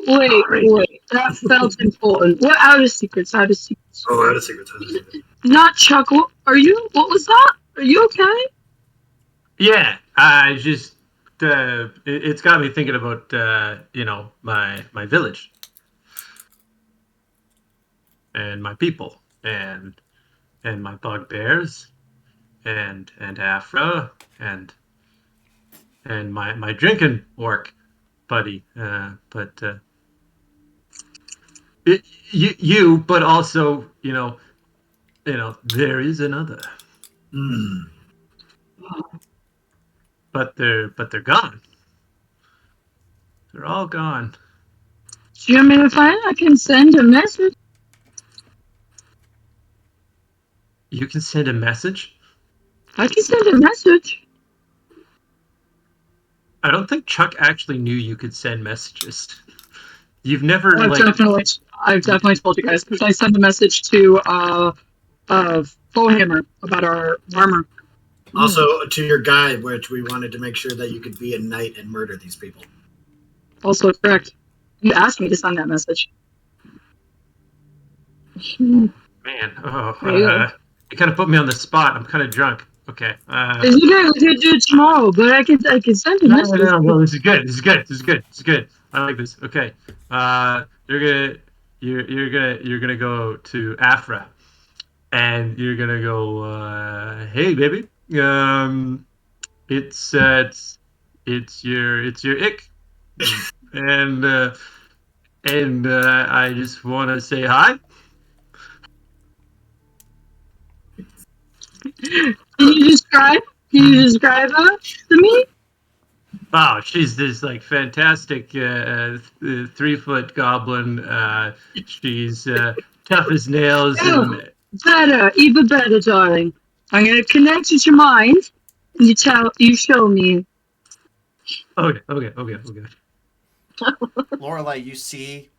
That felt important. What out of secrets? Out of secrets. Oh, out of secrets. Not Chuck. What was that? Are you okay? Yeah, I just it's got me thinking about my village and my people and my bugbears and Afra and my drinking orc buddy, but you, but also there is another. But they're gone. They're all gone. Do you want me to find? I can send a message. You can send a message? I can send a message. I don't think Chuck actually knew you could send messages. You've never I've like. definitely told you guys because I sent a message to Bowhammer about our armor. Also, to your guide, which we wanted to make sure that you could be a knight and murder these people. Also correct. You asked me to send that message. Man, There you go. you kind of put me on the spot. I'm kind of drunk. Okay. You guys could do it tomorrow, but I can send a No, message. no. This is good. This is good. This is good. This is good. I like this. Okay. You're gonna go to Afra, and you're gonna go. Hey, baby. It's your ick, and I just want to say hi. Can you describe her to me? Wow, she's this like fantastic 3-foot goblin. She's tough as nails. Oh, And better, even better, darling. I'm gonna connect with your mind, and you show me. okay. Lorelai, you see,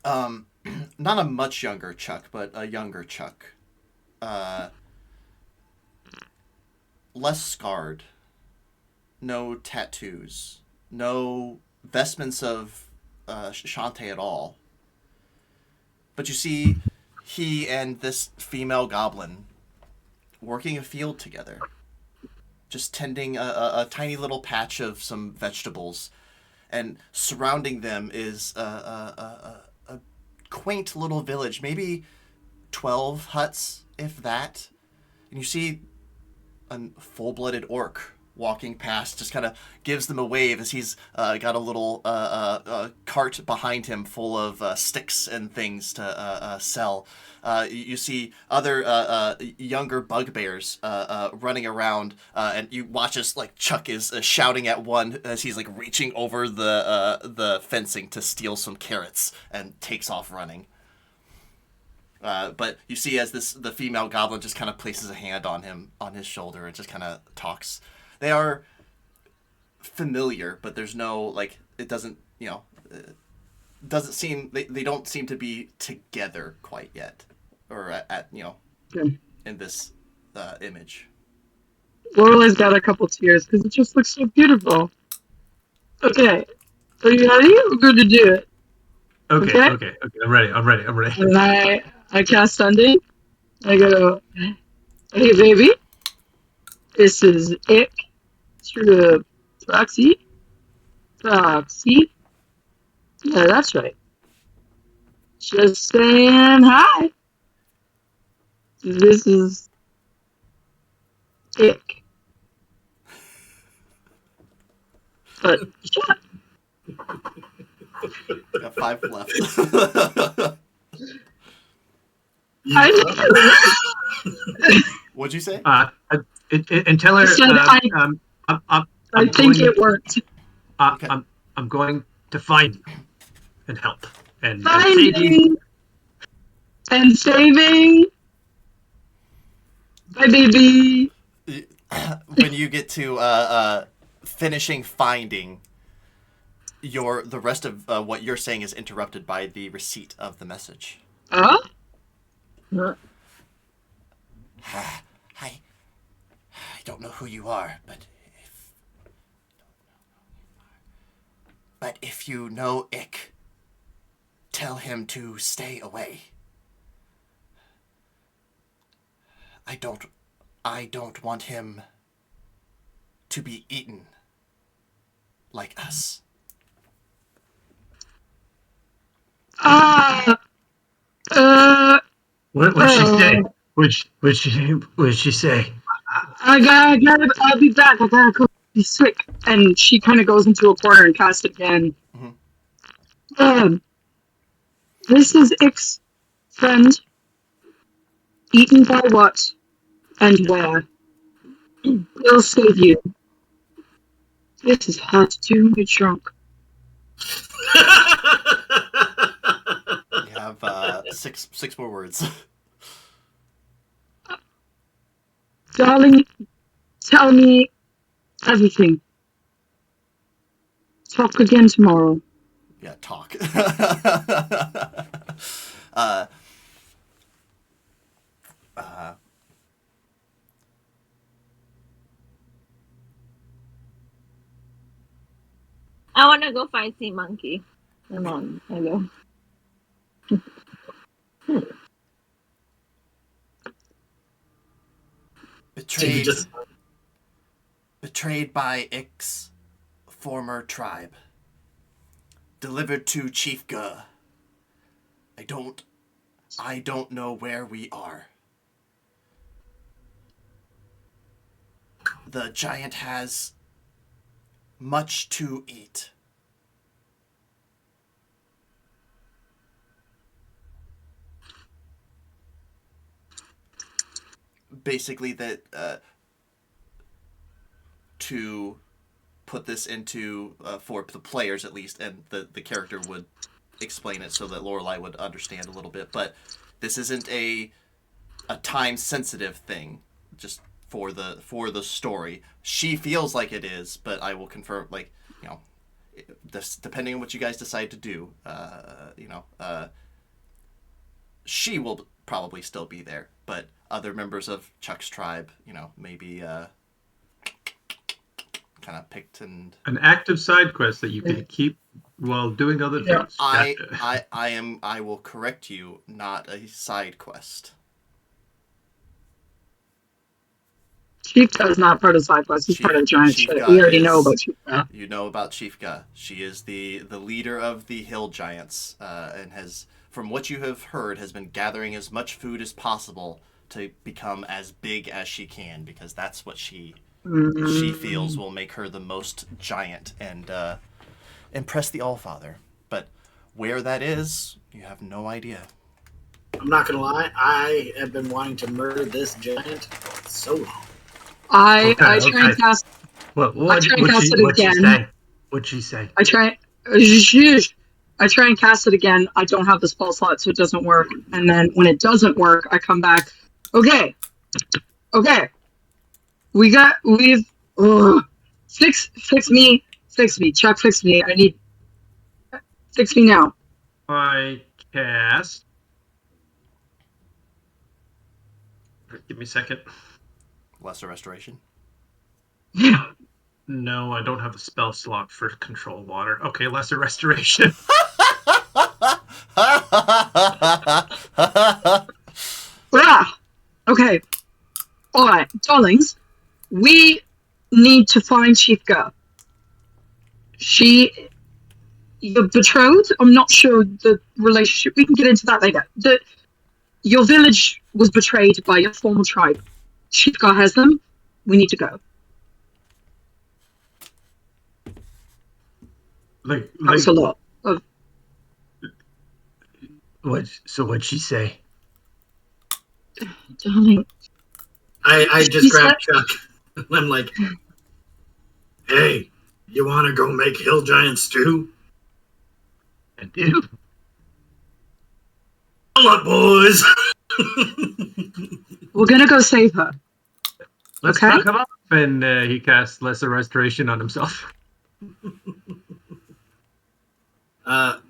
not a much younger Chuck, but a younger Chuck. Less scarred. No tattoos. No vestments of Shantae at all. But you see he and this female goblin working a field together. Just tending a tiny little patch of some vegetables. And surrounding them is a quaint little village, maybe 12 huts, if that. And you see a full-blooded orc walking past, just kind of gives them a wave as he's got a little cart behind him full of sticks and things to sell. You see other younger bugbears running around, and you watch as like Chuck is shouting at one as he's like reaching over the fencing to steal some carrots and takes off running. But you see as the female goblin just kind of places a hand on his shoulder and just kind of talks. They are familiar, but there's no like it doesn't doesn't seem they don't seem to be together quite yet, or at in this image. Lorelai's got a couple tears because it just looks so beautiful. Okay, are you ready? We're going to do it. Okay. I'm ready. And I cast Sending. I go, hey baby, this is Ick through Proxy. Yeah, that's right. Just saying hi. This is Ick. But yeah. Got 5 left. What'd you say? And tell her. I think it worked. Okay. I'm going to find you and help and Finding and saving my baby. When you get to finishing finding, the rest of what you're saying is interrupted by the receipt of the message. I don't know who you are, but if you know Ick, tell him to stay away. I don't want him to be eaten like us. What'd she say? What'd she say? I'll be back. I gotta go be sick. And she kind of goes into a corner and casts it again. Mm-hmm. This is Ick's friend. Eaten by what and where? We'll save you. This is hard to be drunk. You have 6 more words. Darling, tell me everything. Talk again tomorrow. Yeah, talk. uh, I want to go find Sea Monkey. Come on, I go. Stevie betrayed, just betrayed by Ix former tribe. Delivered to Chief Guh. I don't know where we are. The giant has much to eat. Basically, that to put this into for the players at least, and the character would explain it so that Lorelai would understand a little bit. But this isn't a time sensitive thing. Just for the story, she feels like it is, but I will confirm. Like, you know, this, depending on what you guys decide to do, she will probably still be there, but other members of Chuck's tribe, maybe kind of picked and An active side quest that you can keep while doing other things. Gotcha. I will correct you, not a side quest. Chief Guh is not part of side quest. He's part of giant Chief shit. Guh We already know about Chief Guh. You know about Chief Guh. She is the leader of the hill giants, and has, from what you have heard, has been gathering as much food as possible to become as big as she can, because that's what she feels will make her the most giant and impress the Allfather. But where that is, you have no idea. I'm not gonna lie, I have been wanting to murder this giant so long. I try and cast. What'd she say? What'd she say? I try and cast it again. I don't have the spell slot, so it doesn't work. And then when it doesn't work, I come back. Okay. We've fix me. Chuck, fix me. I need fix me now. I cast. Give me a second. Lesser Restoration? No, I don't have a spell slot for Control Water. Okay, Lesser Restoration. Okay. All right, darlings. We need to find Chief Guh. You're betrothed? I'm not sure the relationship. We can get into that later. Your village was betrayed by your former tribe. Chief Guh has them. We need to go. That's a lot. What'd she say? Darling. I just grabbed Chuck. I'm like, hey, you want to go make hill giant stew? I do. Hold up, boys. We're gonna go save her. Let's okay? knock him up. And he casts Lesser Restoration on himself.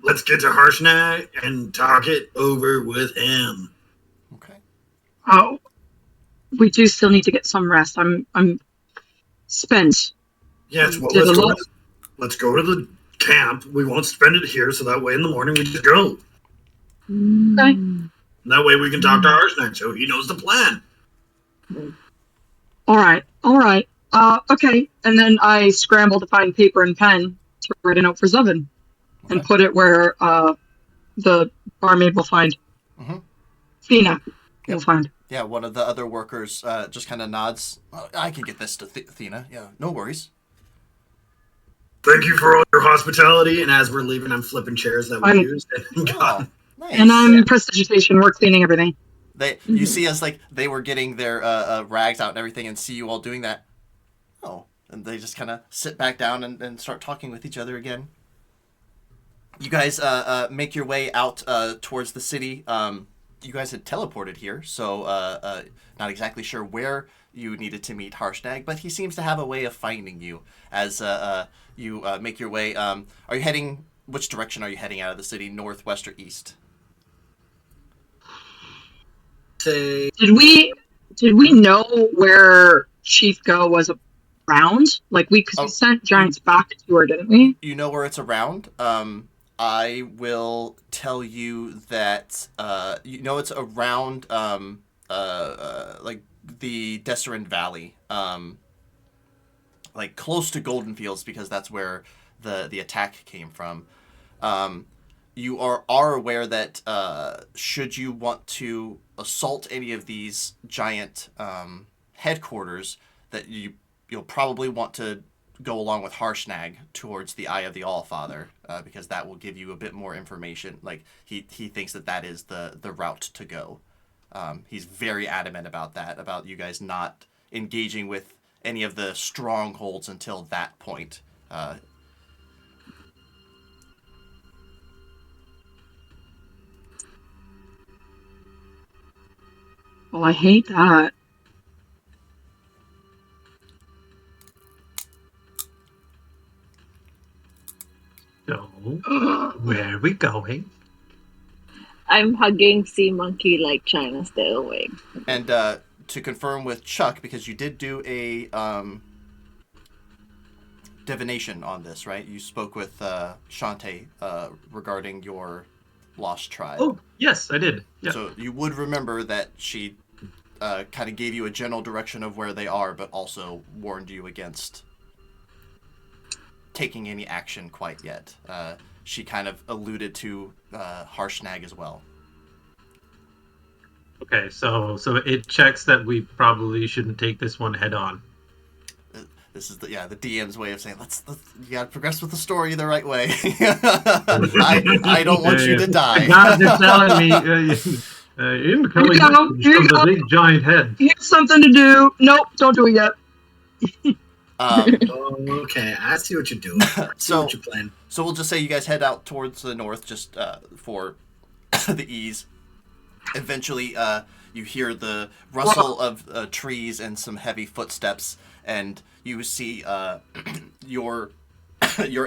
Let's get to Harshnag and talk it over with him. Okay. Oh, we do still need to get some rest. I'm spent. Yes, well, let's go to the camp. We won't spend it here, so that way in the morning we just go. Okay. And that way we can talk to Harshnag, so he knows the plan. All right. Okay. And then I scramble to find paper and pen to write a note for Zevin and put it where the barmaid will find. Mm-hmm. Fina will find. Yeah, one of the other workers just kind of nods. I can get this to Athena. Yeah, no worries. Thank you for all your hospitality. And as we're leaving, I'm flipping chairs that we used. Oh, nice. And I'm prestidigitation. We're cleaning everything. You see as like they were getting their rags out and everything, and see you all doing that. Oh, and they just kind of sit back down and start talking with each other again. You guys make your way out towards the city. you guys had teleported here, so not exactly sure where you needed to meet Harshnag, but he seems to have a way of finding you as you make your way. Are you heading? Which direction are you heading out of the city? North, west, or east? Say, Did we know where Chief Go was around? Like because we Oh, sent giants back to her, didn't we? You know where it's around. I will tell you that you know it's around like the Desserin Valley, like close to Golden Fields because that's where the attack came from. Um, you are aware that should you want to assault any of these giant headquarters, that you'll probably want to go along with Harshnag towards the Eye of the Allfather, because that will give you a bit more information. Like he thinks that is the route to go. He's very adamant about that, about you guys not engaging with any of the strongholds until that point. Well, I hate that. So, where are we going? I'm hugging Sea Monkey like trying to stay awake. And to confirm with Chuck, because you did do a divination on this, right? You spoke with Shantae regarding your lost tribe. Oh, yes, I did. Yeah. So you would remember that she kind of gave you a general direction of where they are, but also warned you against taking any action quite yet. She kind of alluded to Harshnag as well. Okay, so it checks that we probably shouldn't take this one head on. This is the DM's way of saying let's you gotta progress with the story the right way. I don't want you to die. The gods are telling me incoming from the big giant head. Here's something to do. Nope, don't do it yet. okay, I see what you're doing. So what you're playing. So we'll just say you guys head out towards the north, just for the ease. Eventually, you hear the rustle of trees and some heavy footsteps, and you see your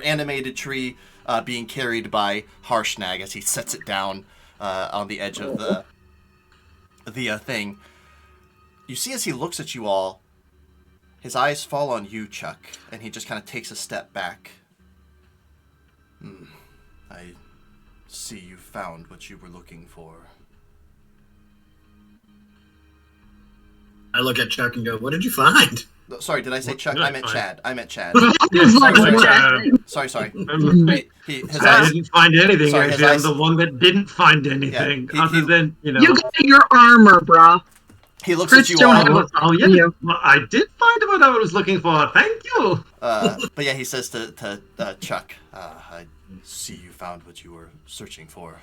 animated tree being carried by Harshnag as he sets it down on the edge of the thing. You see as he looks at you all, his eyes fall on you, Chuck, and he just kind of takes a step back. I see you found what you were looking for. I look at Chuck and go, "What did you find?" Sorry, did I say Chuck? I meant Chad. Sorry. I didn't find anything. Sorry, actually, I'm the one that didn't find anything, other than You got your armor, brah. He looks Crits at you don't all. have Oh yeah, well, I did find what I was looking for. Thank you. But yeah, he says to Chuck, I see you found what you were searching for.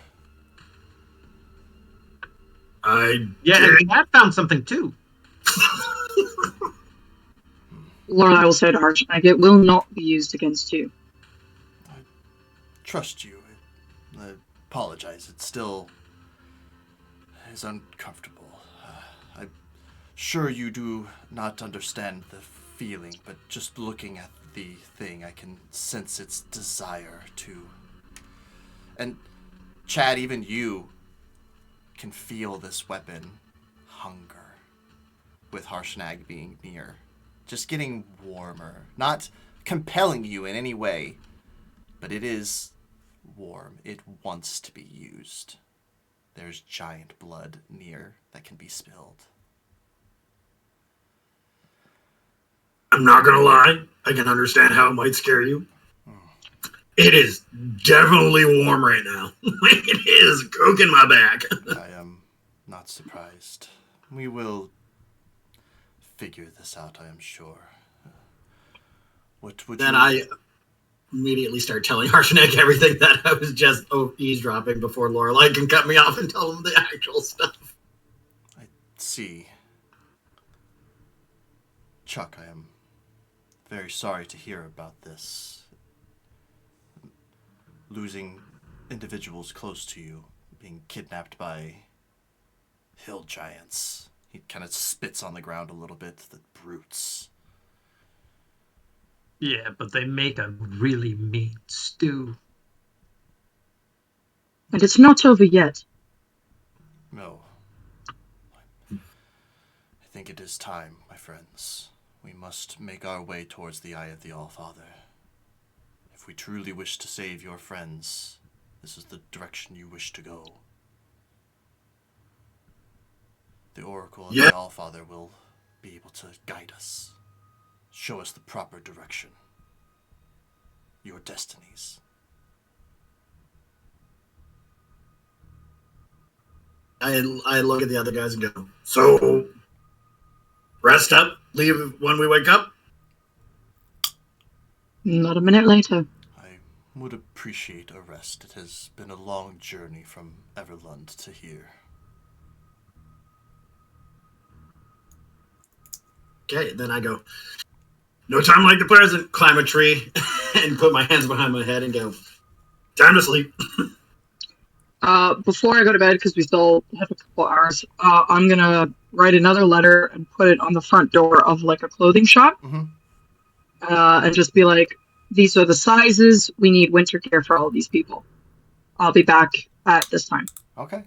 And I found something too. Lorelai will say to Harshnag, it will not be used against you. I trust you. I apologize. It still is uncomfortable. I'm sure you do not understand the feeling, but just looking at the thing, I can sense its desire to... And Chad, even you can feel this weapon hunger with Harshnag being near. Just getting warmer. Not compelling you in any way, but it is warm. It wants to be used. There's giant blood near that can be spilled. I'm not gonna lie, I can understand how it might scare you. It is definitely warm right now. It is cooking my back. I am not surprised. We will figure this out, I am sure. What would Then you... I immediately start telling Harshnag everything that I was just eavesdropping before Lorelai can cut me off and tell him the actual stuff. I see. Chuck, I am very sorry to hear about this. Losing individuals close to you, being kidnapped by Hill giants. He kind of spits on the ground a little bit. The brutes. Yeah, but they make a really mean stew. And it's not over yet. No. I think it is time, my friends. We must make our way towards the Eye of the Allfather. If we truly wish to save your friends, this is the direction you wish to go. The Oracle of the Allfather will be able to guide us, show us the proper direction, your destinies. I look at the other guys and go, so rest up, leave when we wake up? Not a minute later. I would appreciate a rest. It has been a long journey from Everlund to here. Okay, then I go, no time like the present, climb a tree and put my hands behind my head and go, time to sleep. Before I go to bed, because we still have a couple hours, I'm gonna write another letter and put it on the front door of like a clothing shop, and just be like, "These are the sizes. We need winter gear for all of these people. I'll be back at this time." Okay.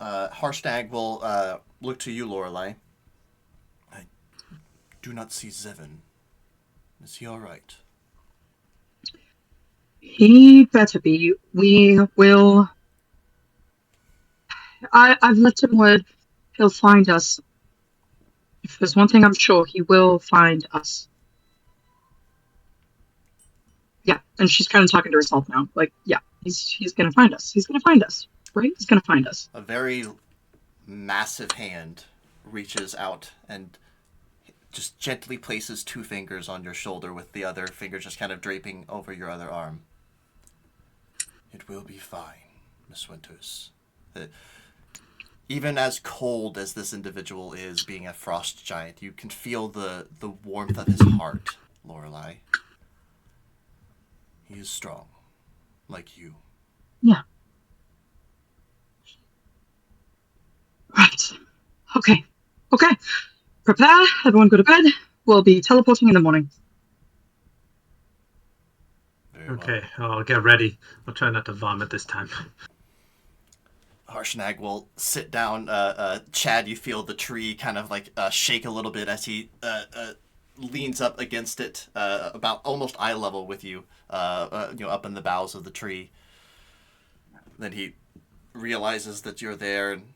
Harshnag will look to you, Lorelei. I do not see Zevin. Is he all right? He better be. We will. I've left him word. He'll find us. If there's one thing I'm sure, he will find us. Yeah, and she's kind of talking to herself now. Like, yeah, he's gonna find us. He's gonna find us, right? He's gonna find us. A very massive hand reaches out and just gently places 2 fingers on your shoulder, with the other finger just kind of draping over your other arm. It will be fine, Miss Winters. Even as cold as this individual is, being a frost giant, you can feel the warmth of his heart, Lorelei. He is strong, like you. Yeah. Right. Okay. Prepare. Everyone go to bed. We'll be teleporting in the morning. Okay, I'll get ready. I'll try not to vomit this time. Harshnag will sit down. Chad, you feel the tree kind of like shake a little bit as he leans up against it, about almost eye level with you, up in the boughs of the tree. Then he realizes that you're there and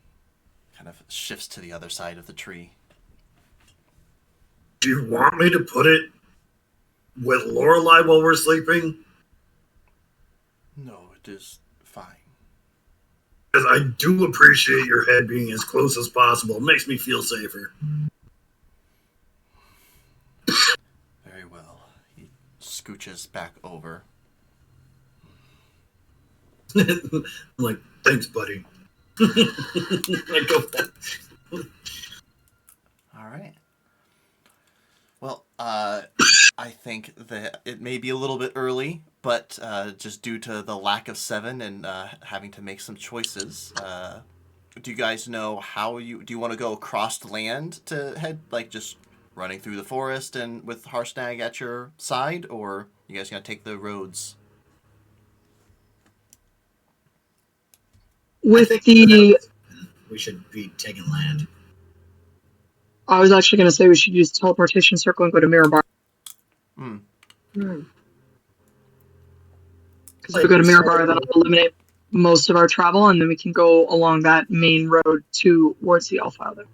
kind of shifts to the other side of the tree. Do you want me to put it with Lorelei while we're sleeping? No, it is fine. Because I do appreciate your head being as close as possible. It makes me feel safer. Very well. He scooches back over. I'm like, thanks, buddy. I go back. All right. Well, I think that it may be a little bit early, but just due to the lack of 7 and having to make some choices, do you guys know how do you want to go across the land to head, like just running through the forest and with Harshnag at your side, or you guys gonna take the roads? With we should be taking land. I was actually going to say we should use teleportation circle and go to Mirror Bar. Because if we go to Mirror Bar, that'll eliminate most of our travel, and then we can go along that main road towards the Allfather.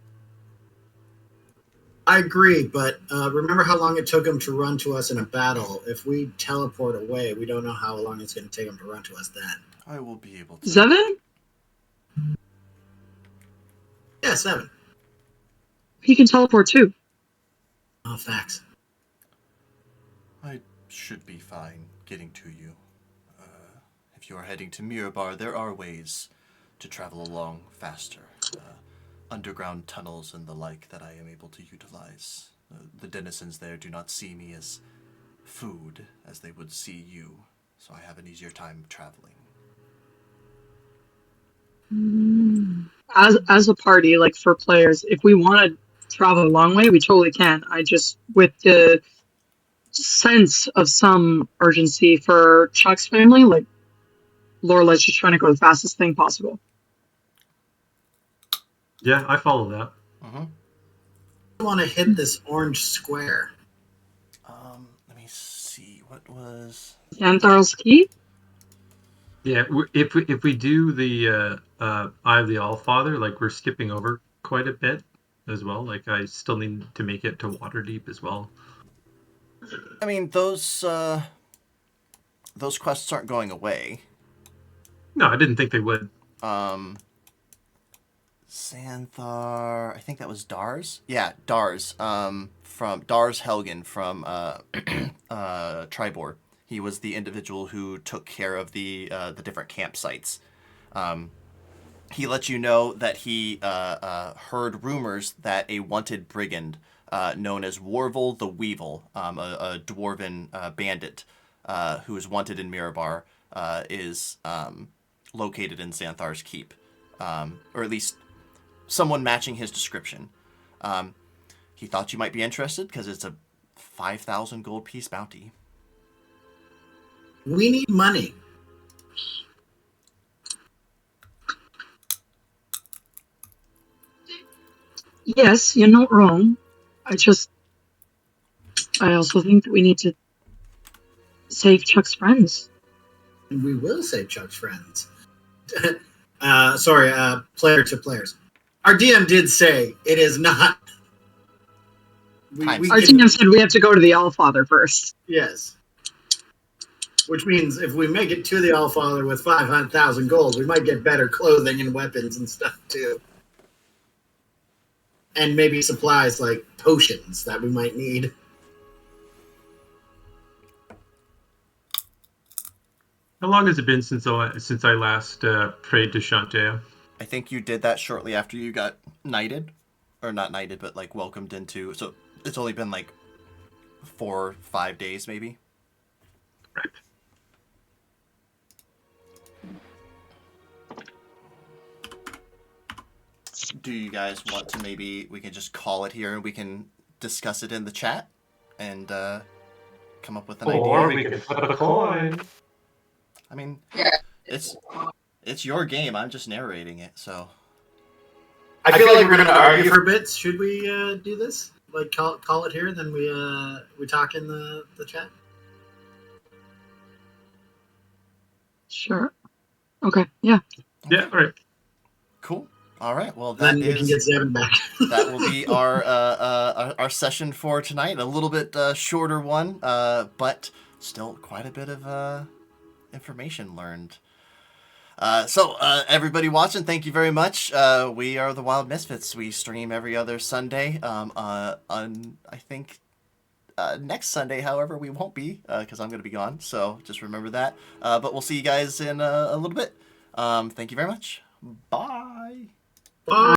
I agree, but remember how long it took him to run to us in a battle? If we teleport away, we don't know how long it's going to take him to run to us then. I will be able to. Zevin? Yeah, 7. He can teleport too. Oh, facts. I should be fine getting to you. If you are heading to Mirabar, there are ways to travel along faster. Underground tunnels and the like that I am able to utilize. The denizens there do not see me as food as they would see you, so I have an easier time traveling. As a party, like for players, if we want to travel a long way, we totally can. I just with the sense of some urgency for Chuck's family, like Lorelai's just trying to go the fastest thing possible. Yeah, I follow that. Mm-hmm. I want to hit this orange square. Let me see. What was Xanthar's Key? Yeah, if we do the Eye of the Allfather, like we're skipping over quite a bit as well. Like I still need to make it to Waterdeep as well. I mean, those quests aren't going away. No, I didn't think they would. Xanthar, I think that was Dars. Yeah, Dars. From Dars Helgen from Tribor. He was the individual who took care of the different campsites. He let you know that he heard rumors that a wanted brigand known as Warvel the Weevil, a dwarven bandit who is wanted in Mirabar, is located in Xanthar's Keep, or at least someone matching his description. He thought you might be interested because it's a 5,000 gold piece bounty. We need money. Yes, you're not wrong. I also think that we need to save Chuck's friends. And we will save Chuck's friends. Player to players. Our DM did say it is not. Our DM said we have to go to the Allfather first. Yes. Which means if we make it to the Allfather with 500,000 gold, we might get better clothing and weapons and stuff too. And maybe supplies like potions that we might need. How long has it been since I last prayed to Shantae? I think you did that shortly after you got knighted, or not knighted, but like welcomed into. So it's only been like 4 or 5 days, maybe. Right. Do you guys want to maybe we can just call it here and we can discuss it in the chat and come up with an idea? Or we can flip a coin. I mean, it's your game. I'm just narrating it, so. I feel like we're going to argue for bits. Should we do this? Like call it here, then we talk in the chat. Sure. Okay. Yeah. Yeah. All right. Cool. All right. Well, Then we can get Zevin back. That will be our session for tonight. A little bit shorter one, but still quite a bit of information learned. So everybody watching, thank you very much. We are the Wild Misfits. We stream every other Sunday. On I think next Sunday, however, we won't be because I'm going to be gone. So just remember that. But we'll see you guys in a little bit. Thank you very much. Bye. Bye.